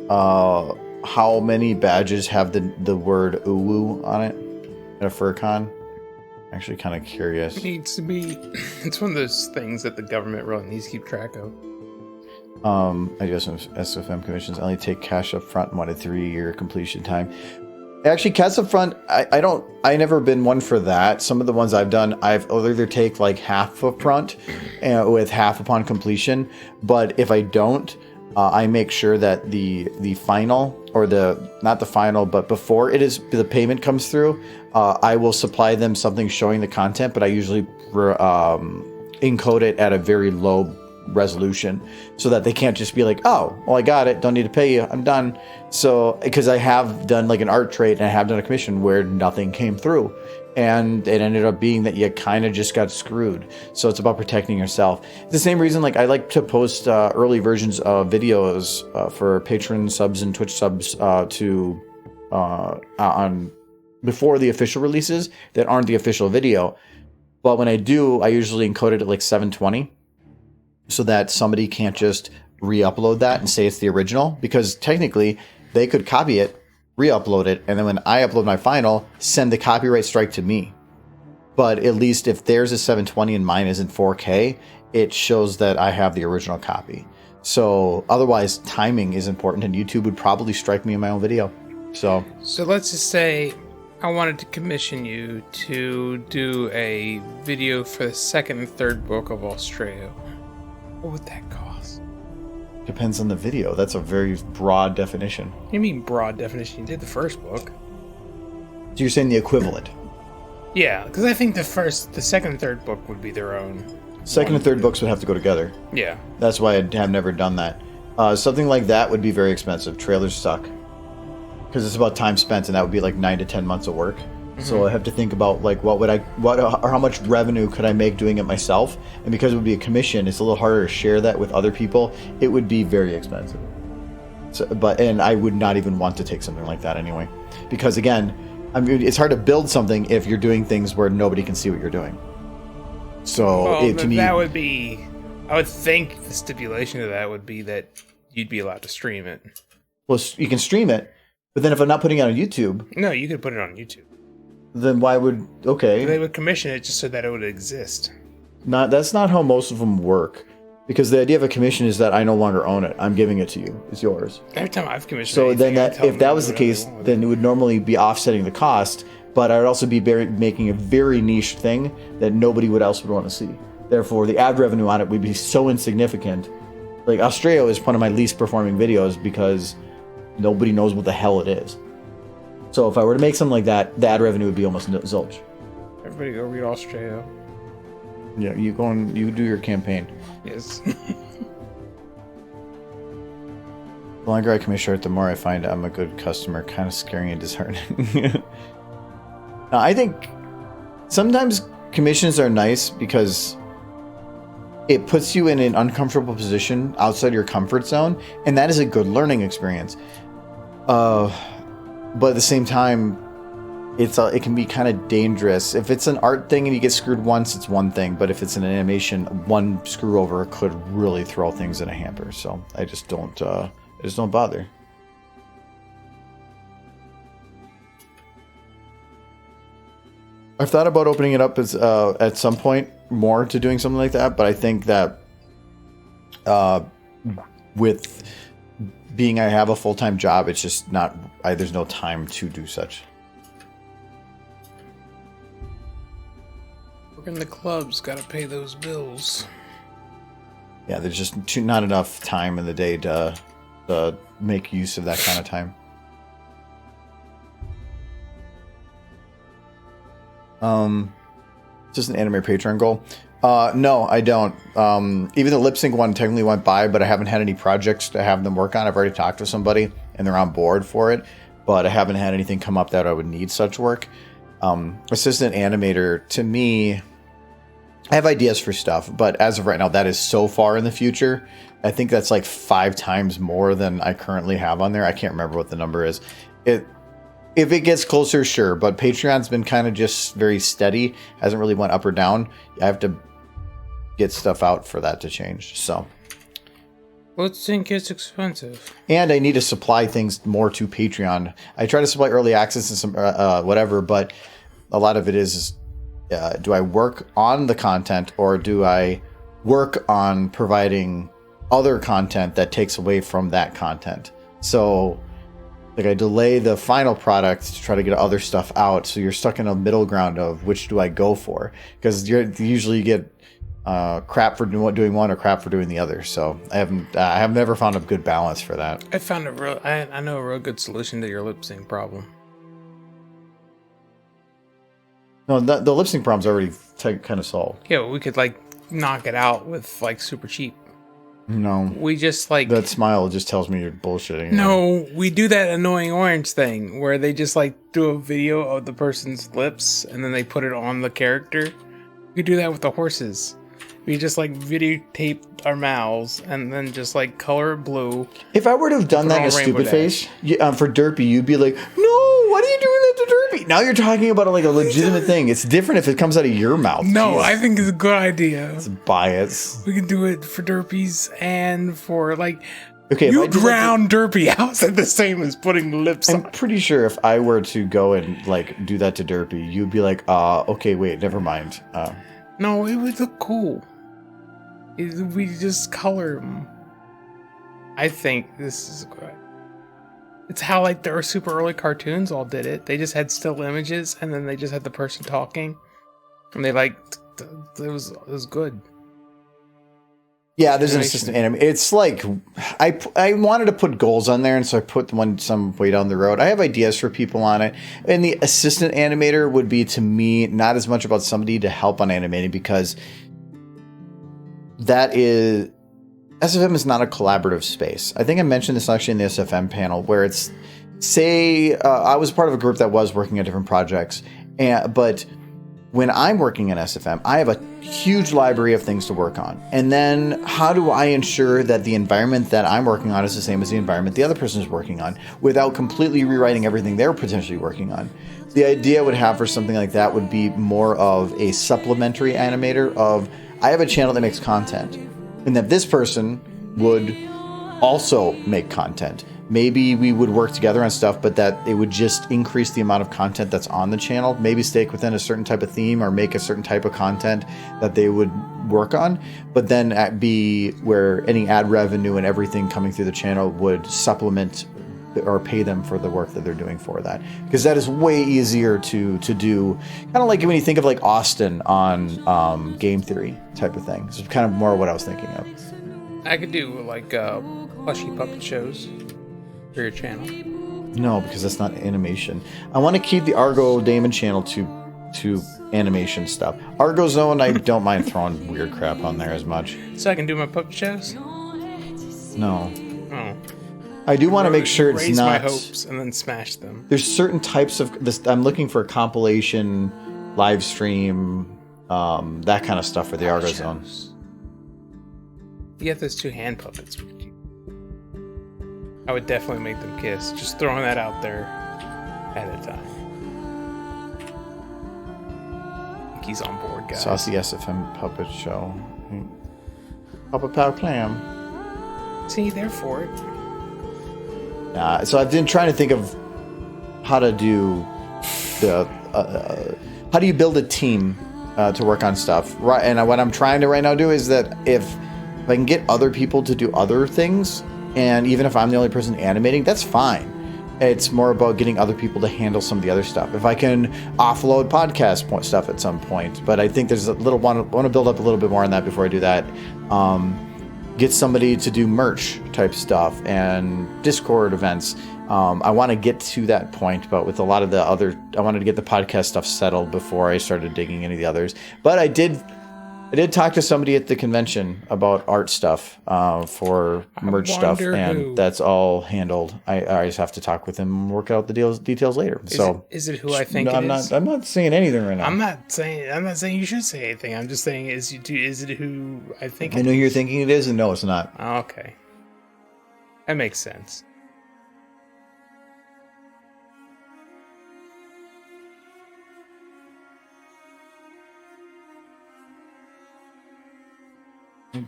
how many badges have the word uwu on it at a FurCon? I'm actually kind of curious. It needs to be. It's one of those things that the government really needs to keep track of. I guess SFM commissions only take cash up front and 1 to 3 year completion time. Actually, cash up front, I never been one for that. Some of the ones I've done, I'll either take like half up front with half upon completion. But if I don't, I make sure that the final, or not the final, but before the payment comes through, I will supply them something showing the content, but I usually encode it at a very low resolution so that they can't just be like, oh, well, I got it, don't need to pay you, I'm done. So because I have done like an art trade and I have done a commission where nothing came through, and it ended up being that you kind of just got screwed. So it's about protecting yourself. It's the same reason like I like to post early versions of videos for Patreon subs and Twitch subs on before the official releases that aren't the official video. But when I do, I usually encode it at like 720 so that somebody can't just re-upload that and say it's the original, because technically they could copy it, re-upload it, and then when I upload my final, send the copyright strike to me. But at least if theirs is 720 and mine is in 4K, it shows that I have the original copy. So otherwise, timing is important, and YouTube would probably strike me in my own video. So let's just say I wanted to commission you to do a video for the second and third book of Australia. What would that cost? Depends on the video. That's a very broad definition. What do you mean broad definition? You did the first book. So you're saying the equivalent? Yeah, because I think the second and third book would be their own. Second and third books would have to go together. Yeah. That's why I have never done that. Something like that would be very expensive. Trailers suck. Because it's about time spent, and that would be like 9 to 10 months of work. Mm-hmm. So I have to think about like how much revenue could I make doing it myself? And because it would be a commission, it's a little harder to share that with other people. It would be very expensive. So, and I would not even want to take something like that anyway, because again, I mean, it's hard to build something if you're doing things where nobody can see what you're doing. So to me, that would be. I would think the stipulation of that would be that you'd be allowed to stream it. Well, you can stream it, but then if I'm not putting it on YouTube, no, you could put it on YouTube. Then why would they would commission it just so that it would exist. That's not how most of them work, because the idea of a commission is that I no longer own it. I'm giving it to you. It's yours. Every time I've commissioned, so then if that was the case, then it would normally be offsetting the cost, but I would also be making a very niche thing that nobody else would want to see. Therefore, the ad revenue on it would be so insignificant. Like Australia is one of my least performing videos because nobody knows what the hell it is. So if I were to make something like that, the ad revenue would be almost zilch. Everybody go read Australia. Yeah, you do your campaign. Yes. The longer I commission art, the more I find I'm a good customer. Kind of scary and disheartening. Now, I think sometimes commissions are nice because it puts you in an uncomfortable position outside your comfort zone, and that is a good learning experience. But at the same time, it can be kind of dangerous. If it's an art thing and you get screwed once, it's one thing. But if it's an animation, one screw over could really throw things in a hamper. So I just don't bother. I've thought about opening it up as at some point more to doing something like that. But I think that with being I have a full-time job, it's just not, there's no time to do such. Working the clubs, gotta pay those bills. Yeah, there's just not enough time in the day to make use of that kind of time. Just an anime Patreon goal. No, I don't. Even the lip sync one technically went by, but I haven't had any projects to have them work on. I've already talked to somebody and they're on board for it, but I haven't had anything come up that I would need such work. Assistant animator, to me, I have ideas for stuff, but as of right now, that is so far in the future. I think that's like 5 times more than I currently have on there. I can't remember what the number is. If it gets closer, sure, but Patreon's been kind of just very steady. Hasn't really went up or down. I have to get stuff out for that to change. So, lip sync is expensive, and I need to supply things more to Patreon. I try to supply early access and some whatever, but a lot of it is do I work on the content or do I work on providing other content that takes away from that content? So, like, I delay the final product to try to get other stuff out. So you're stuck in a middle ground of which do I go for? Because you usually get crap for doing one or crap for doing the other. So I have never found a good balance for that. I found I know a real good solution to your lip sync problem. No, the lip sync problem's already kind of solved. Yeah, we could like knock it out with like super cheap. No, we just like that smile just tells me you're bullshitting. No, we do that annoying orange thing where they just like do a video of the person's lips and then they put it on the character. We could do that with the horses. We just like videotape our mouths and then just like color it blue. If I were to have done that as Stupid Face for Derpy, you'd be like, "No, what are you doing that to Derpy?" Now you're talking about like a legitimate thing. It's different if it comes out of your mouth. No, Jeez. I think it's a good idea. It's bias. We can do it for Derpies and for like. Okay, you drown Derpy. How's that the same as putting lips on? I'm pretty sure if I were to go and like do that to Derpy, you'd be like, okay, wait, never mind. No, it would look cool. We just color them. I think this is good. It's how like their super early cartoons all did it. They just had still images and then they just had the person talking, and they like it was good. Yeah, there's an assistant animator. It's like I wanted to put goals on there, and so I put one some way down the road. I have ideas for people on it, and the assistant animator would be to me not as much about somebody to help on animating because that is SFM is not a collaborative space. I think I mentioned this actually in the SFM panel where it's say I was part of a group that was working on different projects, but when I'm working in SFM, I have a huge library of things to work on. And then how do I ensure that the environment that I'm working on is the same as the environment the other person is working on without completely rewriting everything they're potentially working on? The idea I would have for something like that would be more of a supplementary animator of, I have a channel that makes content, and that this person would also make content. Maybe we would work together on stuff, but that it would just increase the amount of content that's on the channel. Maybe stick within a certain type of theme or make a certain type of content that they would work on. But then be where any ad revenue and everything coming through the channel would supplement or pay them for the work that they're doing for that. Because that is way easier to do. Kind of like when you think of like Austin on Game Theory type of thing. It's kind of more what I was thinking of. I could do like plushy puppet shows for your channel. No, because that's not animation. I want to keep the Argo Damon channel to animation stuff. Argo Zone, I don't mind throwing weird crap on there as much. So I can do my puppet shows? No. Oh. I do want to make sure it's raise not... my hopes and then smash them. There's certain types of... this. I'm looking for a compilation, live stream, that kind of stuff for the Argo Zone. You get those two hand puppets. I would definitely make them kiss. Just throwing that out there at a time. I think he's on board, guys. Saucy SFM puppet show. Puppet Pow Clam. See, they're for it. So I've been trying to think of how to do the... how do you build a team to work on stuff? Right, and what I'm trying to right now do is that if I can get other people to do other things, and even if I'm the only person animating, that's fine. It's more about getting other people to handle some of the other stuff. If I can offload podcast stuff at some point, but I think there's a little want to build up a little bit more on that before I do that. Get somebody to do merch type stuff and Discord events. I want to get to that point, but with a lot of the other, I wanted to get the podcast stuff settled before I started digging into the others. But I did talk to somebody at the convention about art stuff for merch stuff, and that's all handled. I just have to talk with him and work out the details later. Is it who I think it is? I'm not saying anything right now. I'm not saying you should say anything. I'm just saying is it who I think? I know you're thinking it is, and no, it's not. Okay, that makes sense.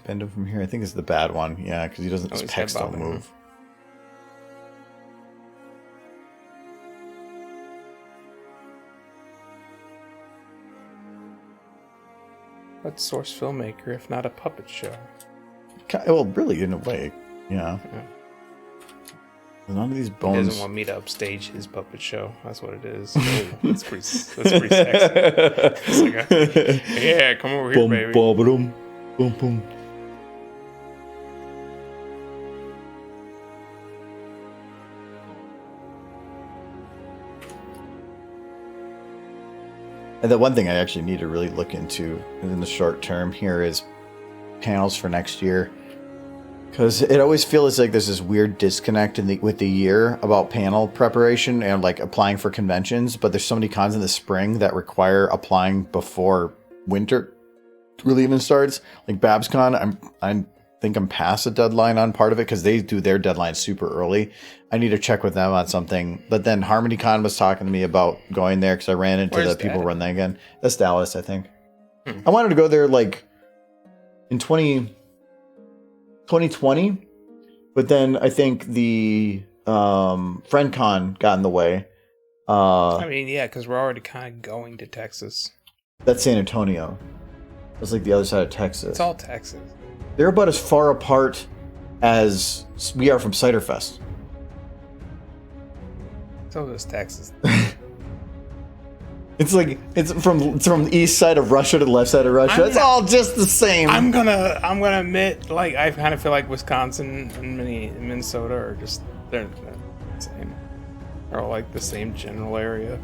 Bend him from here. I think it's the bad one. Yeah, because he doesn't. His pecs don't move. What's Source Filmmaker if not a puppet show? Well, really, in a way, yeah. None of these bones. He doesn't want me to upstage his puppet show. That's what it is. That's pretty sexy. It's like yeah, come over here, baby. Boom, boom. And the one thing I actually need to really look into in the short term here is panels for next year. Because it always feels like there's this weird disconnect with the year about panel preparation and like applying for conventions. But there's so many cons in the spring that require applying before winter really even starts. Like BabsCon, I think I'm past the deadline on part of it because they do their deadline super early. I need to check with them on something. But then HarmonyCon was talking to me about going there because I ran into the people who run that again. That's Dallas, I think. I wanted to go there like in 2020, but then I think the FriendCon got in the way. I mean, yeah, because we're already kind of going to Texas. That's San Antonio. That's like the other side of Texas. It's all Texas. They're about as far apart as we are from Cider Fest. So is Texas. It's like it's from the east side of Russia to the left side of Russia. It's all just the same. I'm gonna admit, like I kind of feel like Wisconsin and Minnesota are just they're the same. They're all like the same general area.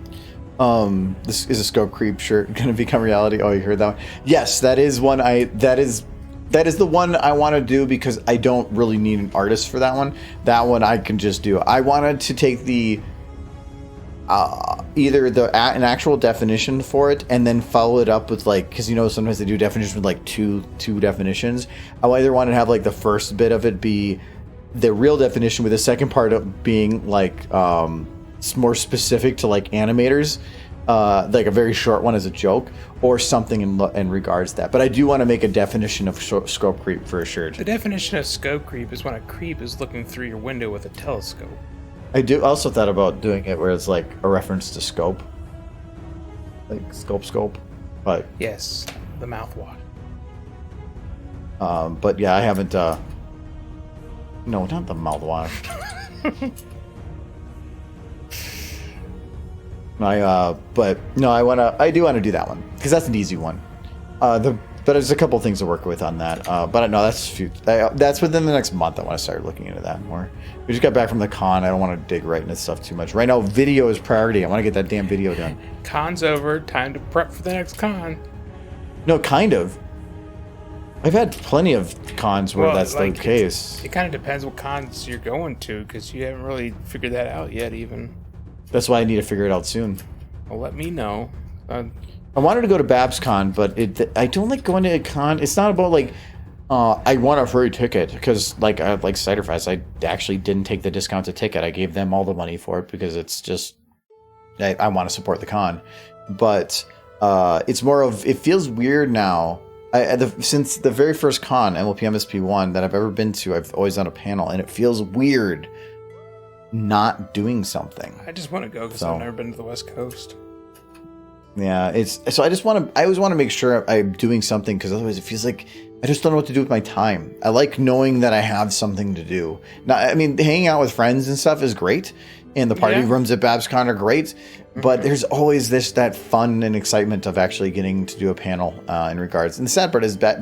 This is a Scope Creep shirt gonna become reality. Oh, you heard that one? Yes, that is one. That is the one I want to do because I don't really need an artist for that one. That one I can just do. I wanted to take the either an actual definition for it and then follow it up with like, because sometimes they do definitions with like two definitions. I either want to have like the first bit of it be the real definition with the second part of being like more specific to like animators, like a very short one as a joke or something in regards to that. But I do want to make a definition of scope creep for a shirt. The definition of scope creep is when a creep is looking through your window with a telescope. I also thought about doing it where it's like a reference to scope. Like scope. But yes, the mouthwash. But yeah, I haven't no, not the mouthwash. I do want to do that one because that's an easy one. But there's a couple things to work with on that. But no, that's within the next month. I want to start looking into that more. We just got back from the con. I don't want to dig right into stuff too much. Right now, video is priority. I want to get that damn video done. Con's over. Time to prep for the next con. No, kind of. I've had plenty of cons where that's like the case. It kind of depends what cons you're going to because you haven't really figured that out yet even. That's why I need to figure it out soon. Well, let me know. I wanted to go to BabsCon, but I don't like going to a con. It's not about like I want a free ticket because like Cider Fest, I actually didn't take the discounted ticket. I gave them all the money for it because it's just I want to support the con. But it's more of it feels weird now. Since the very first con, MLP MSP1 that I've ever been to, I've always done a panel, and it feels weird not doing something. I just want to go because I've never been to the West Coast. Yeah, I always want to make sure I'm doing something because otherwise it feels like I just don't know what to do with my time. I like knowing that I have something to do. Now, I mean, hanging out with friends and stuff is great, and the party rooms at BabsCon are great, but there's always that fun and excitement of actually getting to do a panel in regards. And the sad part is the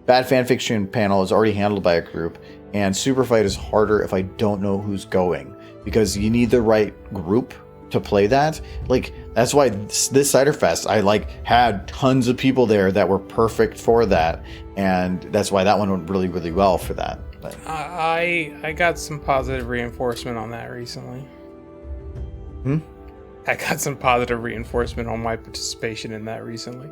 Bad Fanfiction panel is already handled by a group, and Super Fight is harder if I don't know who's going because you need the right group to play that. Like that's why this Cider Fest I had tons of people there that were perfect for that, and that's why that one went really, really well for that. But I got some positive reinforcement on that recently. I got some positive reinforcement on my participation in that recently.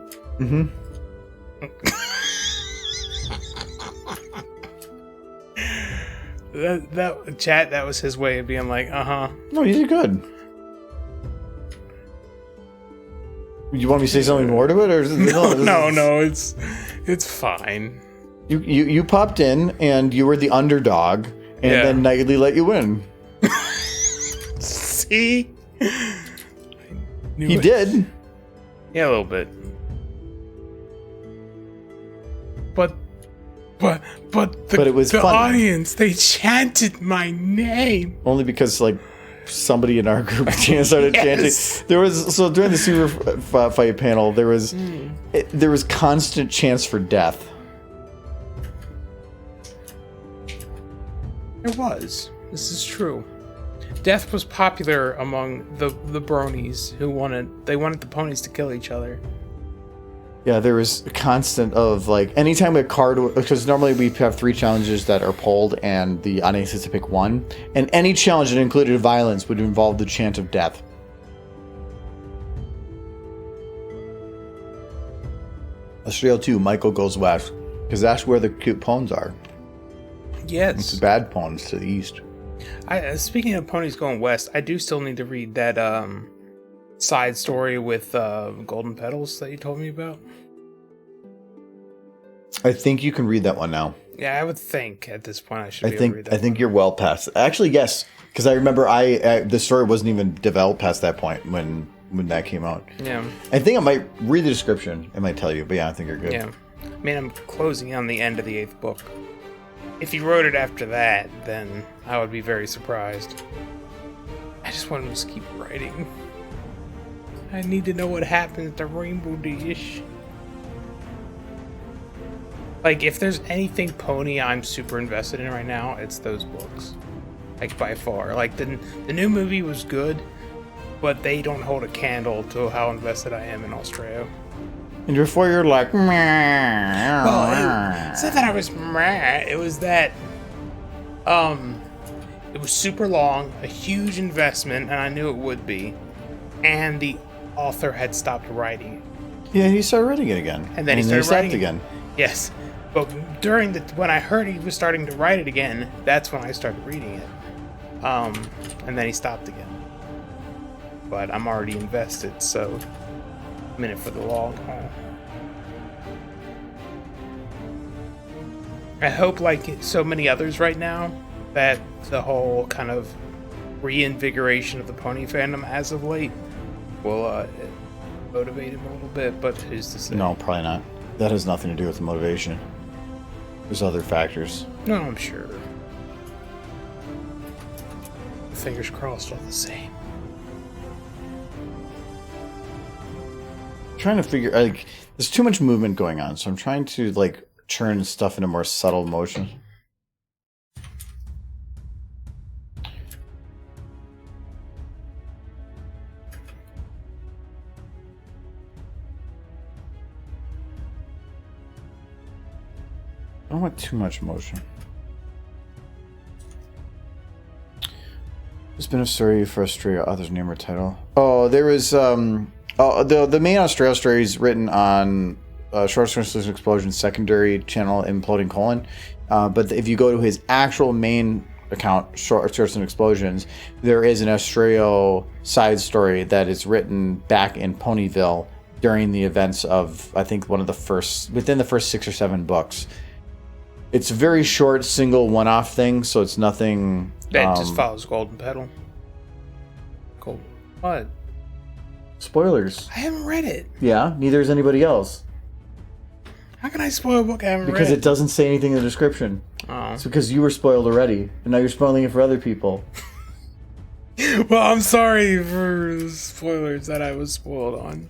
that chat, that was his way of being like, No, you did good. You want me to say something more to it, or no, it's fine. You popped in and you were the underdog, and then Nightly let you win. See, he did. Yeah, a little bit. But it was the audience, they chanted my name. Only because somebody in our group started chanting. There was during the super fight panel, there was constant chants for death. There was. This is true. Death was popular among the bronies who wanted the ponies to kill each other. Yeah, there was a constant of like anytime a card, because normally we have 3 challenges that are pulled and the audience has to pick one, and any challenge that included violence would involve the chant of death. Australia 2, Michael goes west, because that's where the cute pawns are. Yes. It's the bad pawns to the east. Speaking of ponies going west, I do still need to read that side story with golden petals that you told me about. I think you can read that one now. Yeah, I would think at this point I should be able to read that. I think you're well past. Actually, yes, because I remember the story wasn't even developed past that point when that came out. Yeah. I think I might read the description. It might tell you, but yeah, I think you're good. Yeah. I mean, I'm closing on the end of the 8th book. If he wrote it after that, then I would be very surprised. I just want him to keep writing. I need to know what happened at the Rainbow Dish. Like, if there's anything pony I'm super invested in right now, it's those books. Like, by far. Like, the new movie was good, but they don't hold a candle to how invested I am in Australia. And before you're like, well, it's not that I was meh. It was that, it was super long, a huge investment, and I knew it would be. And the author had stopped writing. Yeah, he started writing it again. And then he started writing again. Yes. But when I heard he was starting to write it again, that's when I started reading it. And then he stopped again. But I'm already invested, so I'm in it for the long haul. I hope, like so many others right now, that the whole kind of reinvigoration of the pony fandom as of late will motivate him a little bit, but who's to say? No, probably not. That has nothing to do with the motivation. There's other factors. No, I'm sure. Fingers crossed all the same. I'm trying to figure, like, there's too much movement going on, so I'm trying to, like, turn stuff into more subtle motion. I don't want too much motion. There's been a story for Australia, author's name or title. Oh, there was the main Australia story is written on Short Stories Explosion secondary channel Imploding Colon. But if you go to his actual main account, Short Stories Explosions, there is an Australia side story that is written back in Ponyville during the events of, I think, within the first 6 or 7 books. It's a very short, single, one-off thing, so it's nothing... That just follows Golden Petal. Cool. What? Spoilers. I haven't read it. Yeah, neither is anybody else. How can I spoil a book I haven't read? Because it doesn't say anything in the description. Oh. It's because you were spoiled already, and now you're spoiling it for other people. Well, I'm sorry for spoilers that I was spoiled on.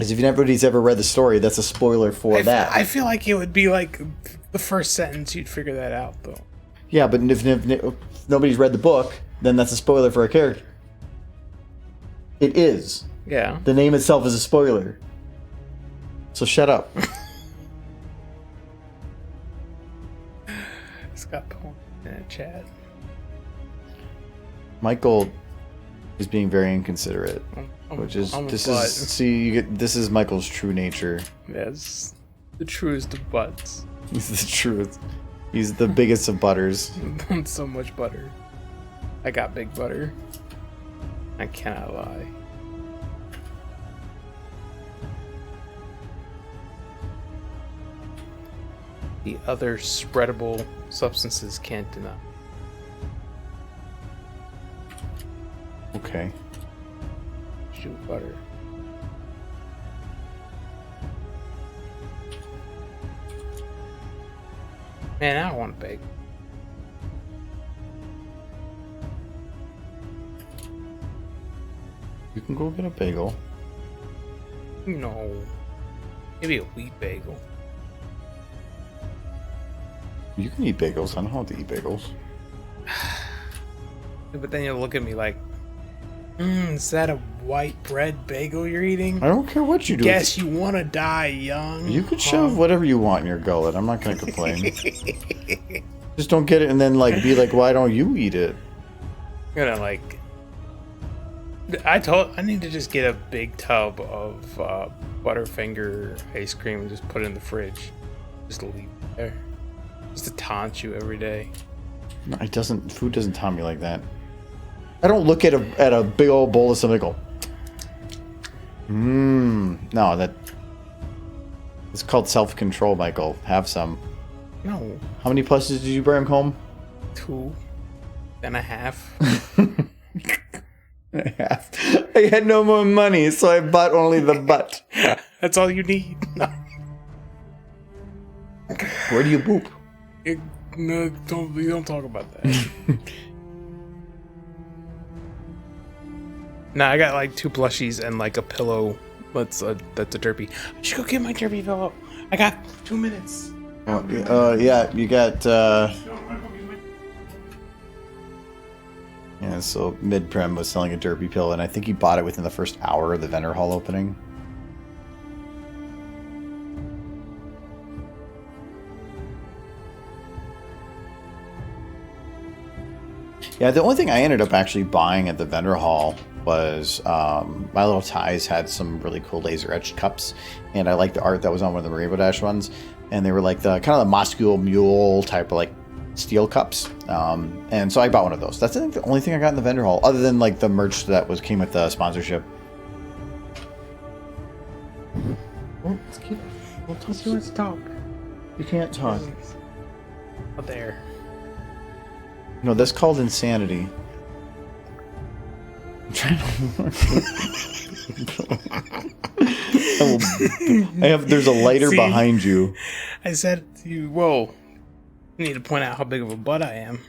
As if nobody's ever read the story, that's a spoiler for that. I feel like it would be like the first sentence you'd figure that out, though. Yeah, but if nobody's read the book, then that's a spoiler for a character. It is. Yeah. The name itself is a spoiler. So shut up. It's got porn in a chat. Michael is being very inconsiderate, which is this is Michael's true nature. Yes, the truest of butts. He's the truth. He's the biggest of butters. So much butter. I got big butter. I cannot lie. The other spreadable substances can't deny. Okay. Shoot butter. Man, I don't want to bake. You can go get a bagel. No. Maybe a wheat bagel. You can eat bagels. I don't know how to eat bagels. But then you'll look at me like, is that a white bread bagel you're eating? I don't care what you do. Guess you want to die young. You could shove whatever you want in your gullet. I'm not going to complain. Just don't get it and then like be like, why don't you eat it? I'm gonna like. I need to just get a big tub of Butterfinger ice cream and just put it in the fridge. Just leave it there. Just to taunt you every day. No, it doesn't. Food doesn't taunt me like that. I don't look at a big old bowl of something and go, no, it's called self-control, Michael. Have some. No. How many pluses did you bring home? 2.5. I had no more money, so I bought only the butt. That's all you need. No. Where do you poop? No, we don't talk about that. Nah, I got like 2 plushies and like a pillow. That's a derpy. I should go get my derpy pillow. I got 2 minutes. Yeah, you got. Yeah, so Mid-Prem was selling a derpy pill, and I think he bought it within the first hour of the vendor hall opening. Yeah, the only thing I ended up actually buying at the vendor hall was My Little Ties had some really cool laser etched cups, and I liked the art that was on one of the Rainbow Dash ones, and they were like the kind of the Moscow Mule type of like steel cups, and so I bought one of those. That's I think the only thing I got in the vendor hall, other than like the merch that came with the sponsorship. Well, Let's talk. You can't talk. Oh, there. No, that's called insanity. I'm trying to there's a lighter behind you. I said to you, whoa, you need to point out how big of a butt I am.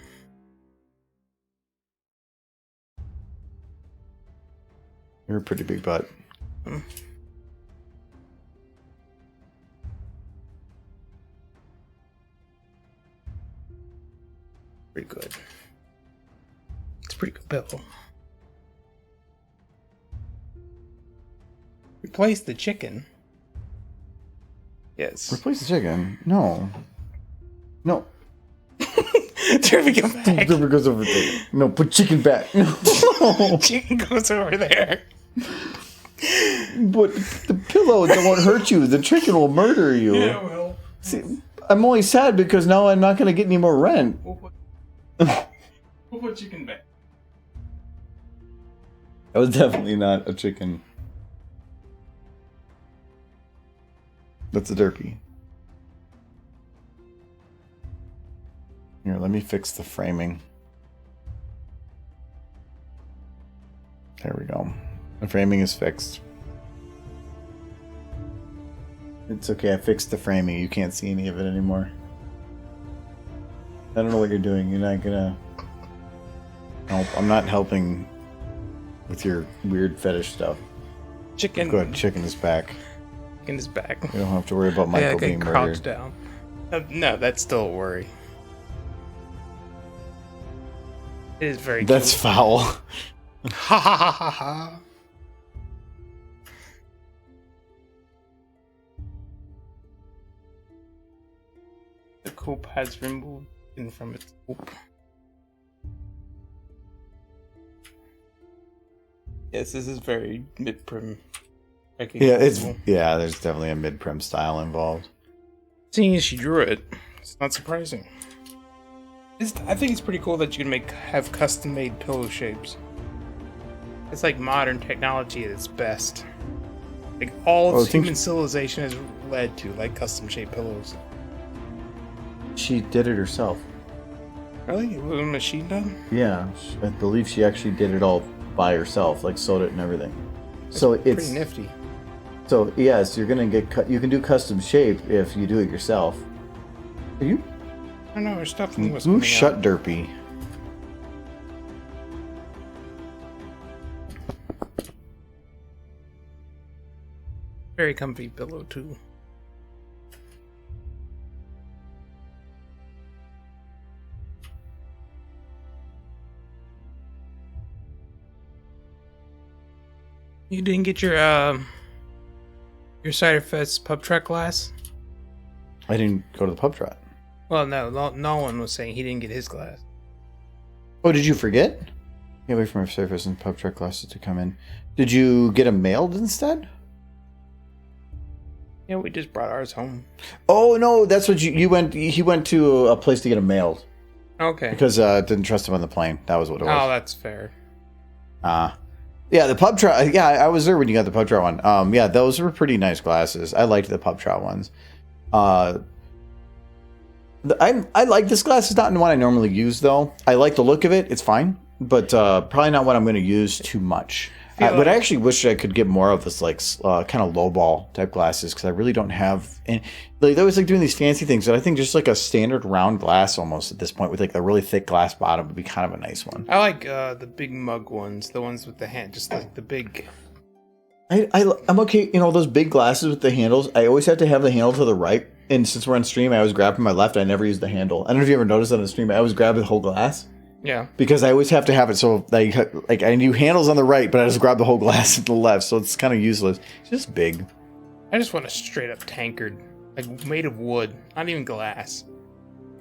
You're a pretty big butt. Pretty good. It's a pretty good bill. Replace the chicken. Yes. Replace the chicken? No. No. Derpy, come back. Derpy goes over there. No, put chicken back. No. Chicken goes over there. But the pillow won't hurt you. The chicken will murder you. Yeah, well. See, I'm only sad because now I'm not going to get any more rent. We'll put chicken back. That was definitely not a chicken. That's a derpy. Here, let me fix the framing. There we go. The framing is fixed. It's okay, I fixed the framing. You can't see any of it anymore. I don't know what you're doing. You're not gonna help. I'm not helping with your weird fetish stuff. Chicken. Good, chicken is back. Chicken is back. You don't have to worry about Michael being crouch murdered. down. No, that's still a worry. It is very That's cute. foul. Ha ha ha ha ha. The coop has removed in from its coop. Yes, this is very mid-prim. Yeah, there's definitely a mid-prim style involved. Seeing as she drew it, it's not surprising. I think it's pretty cool that you can have custom-made pillow shapes. It's like modern technology at its best. Like all of human civilization has led to, like custom-shaped pillows. She did it herself. Really? It was a machine done? Yeah, I believe she actually did it all by herself, like sewed it and everything. So it's pretty nifty. So yes, you're gonna get you can do custom shape if you do it yourself. Are you? I don't know. Her stuffing was. Ooh, shut derpy. Very comfy pillow too. You didn't get your Cider Fest pub truck glass? I didn't go to the pub trot. Well, no one was saying he didn't get his glass. Oh, did you forget? Yeah, wait for my surface and pub truck glasses to come in. Did you get them mailed instead? Yeah, we just brought ours home. Oh no, that's what you went. He went to a place to get them mailed. Okay. Because didn't trust him on the plane. That was what it was. Oh, that's fair. Yeah, the pub trot. Yeah, I was there when you got the pub trot one. Yeah, those were pretty nice glasses. I liked the pub trot ones. I like this glass. It's not one I normally use though. I like the look of it. It's fine, but probably not what I'm going to use too much. But I actually wish I could get more of this like kind of lowball type glasses because I really don't have. And they always like doing these fancy things, but I think just like a standard round glass almost at this point with like a really thick glass bottom would be kind of a nice one. I like the big mug ones, the ones with the hand, just like the big. I'm okay. You know those big glasses with the handles. I always have to have the handle to the right, and since we're on stream, I always grab from my left. I never use the handle. I don't know if you ever noticed that on the stream. I always grab the whole glass. Yeah. Because I always have to have it so like I do handles on the right, but I just grab the whole glass at the left, so it's kind of useless. It's just big. I just want a straight up tankard, like made of wood, not even glass.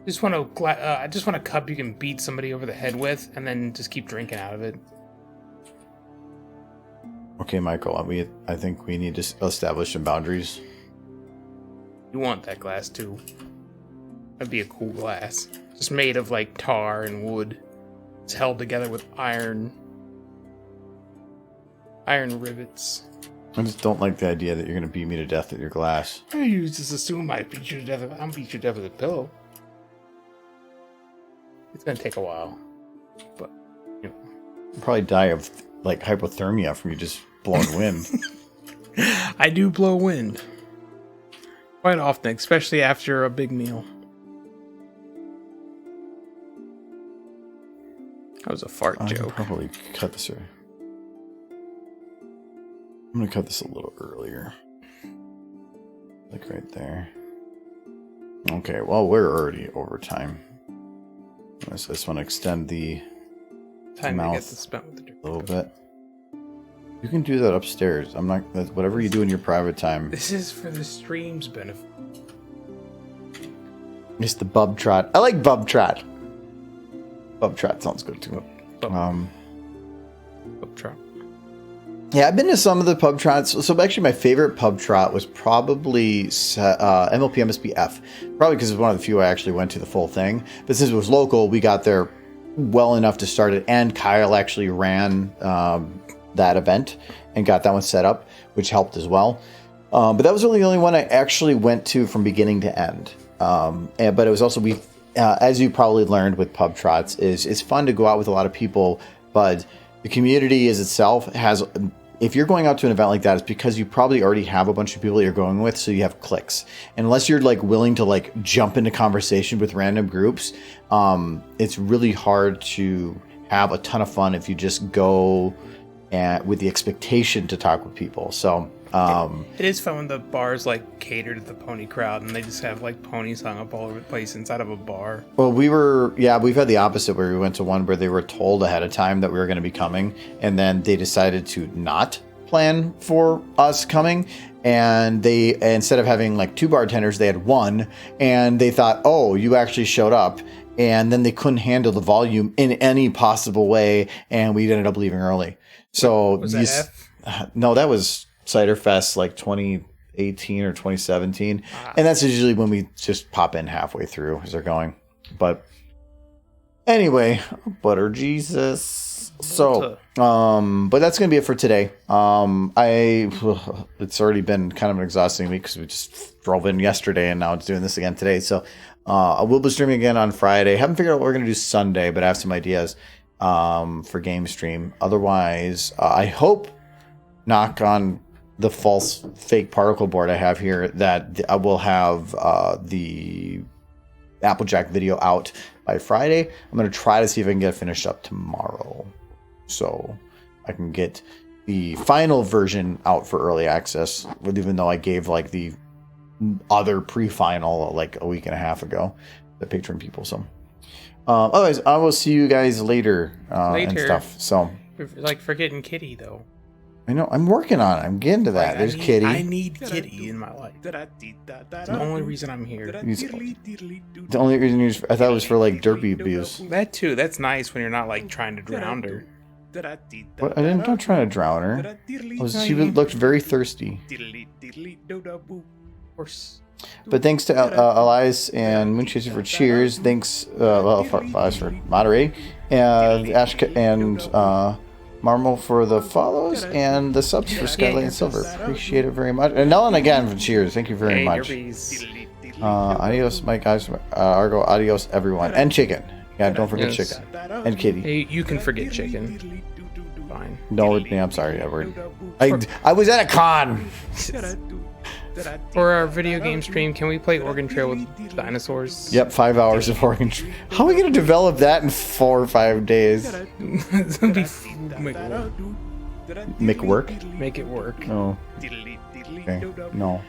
I just want a cup you can beat somebody over the head with, and then just keep drinking out of it. Okay, Michael. I think we need to establish some boundaries. You want that glass too? That'd be a cool glass, just made of like tar and wood. It's held together with iron rivets. I just don't like the idea that you're going to beat me to death with your glass. You just assume I beat you to death. I'm beat you to death with a pillow. It's going to take a while, but you know. You'll probably die of like hypothermia from you just blowing wind. I do blow wind quite often, especially after a big meal. That was a fart joke. I'll probably cut this. I'm going to cut this a little earlier. Like right there. Okay, well, we're already over time. I just want to extend the mouth a little bit. You can do that upstairs. I'm not... Whatever you do in your private time. This is for the stream's benefit. It's the bub trot. I like bub trot. Pub trot sounds good too. Pub trot. Yeah, I've been to some of the pub trots. So actually, my favorite pub trot was probably MLP MSBF. Probably because it was one of the few I actually went to the full thing. But since it was local, we got there well enough to start it. And Kyle actually ran that event and got that one set up, which helped as well. But that was really the only one I actually went to from beginning to end. But it was also as you probably learned with pub trots, it's fun to go out with a lot of people, but the community as itself has, if you're going out to an event like that, it's because you probably already have a bunch of people that you're going with, so you have cliques. And unless you're like willing to like jump into conversation with random groups, it's really hard to have a ton of fun if you just go with the expectation to talk with people. So it is fun when the bars like cater to the pony crowd and they just have like ponies hung up all over the place inside of a bar. Well, we've had the opposite where we went to one where they were told ahead of time that we were going to be coming, and then they decided to not plan for us coming, and they, instead of having like 2 bartenders, they had 1, and they thought, oh, you actually showed up, and then they couldn't handle the volume in any possible way, and we ended up leaving early. So was that F? No, that was Cider Fest like 2018 or 2017, and that's usually when we just pop in halfway through as they're going. But anyway, butter Jesus. So but that's gonna be it for today. It's already been kind of an exhausting week because we just drove in yesterday and now it's doing this again today. So I will be streaming again on Friday. Haven't figured out what we're gonna do Sunday, but I have some ideas for game stream. Otherwise, I hope, knock on the false fake particle board I have here, that I will have the Applejack video out by Friday. I'm going to try to see if I can get it finished up tomorrow, so I can get the final version out for early access, even though I gave like the other pre-final like a week and a half ago, the patron people. So, otherwise, I will see you guys later, and stuff. So, like forgetting Kitty though. I know I'm working on it. I'm getting to that. There's Kitty. I need Kitty in my life. It's the only reason I'm here. The only reason I thought it was for like derpy abuse. That too. That's nice when you're not like trying to drown her. What? I'm not trying to drown her. She looked very thirsty. Of course. But thanks to Elias and Moonchaser for cheers. Thanks, for moderating, and Ashka and Marmal for the follows and the subs for Skylight and Silver. Appreciate it very much. And Ellen again for cheers. Thank you very much. Adios, my guys. Argo, adios, everyone. And Chicken. Yeah, don't forget Chicken. And Kitty. Hey, you can forget Chicken. Fine. No, I'm sorry, Edward. I was at a con. For our video game stream, can we play Oregon Trail with dinosaurs? Yep, 5 hours of Oregon Trail. How are we going to develop that in 4 or 5 days? Make it work? Make it work. Oh. Okay. No.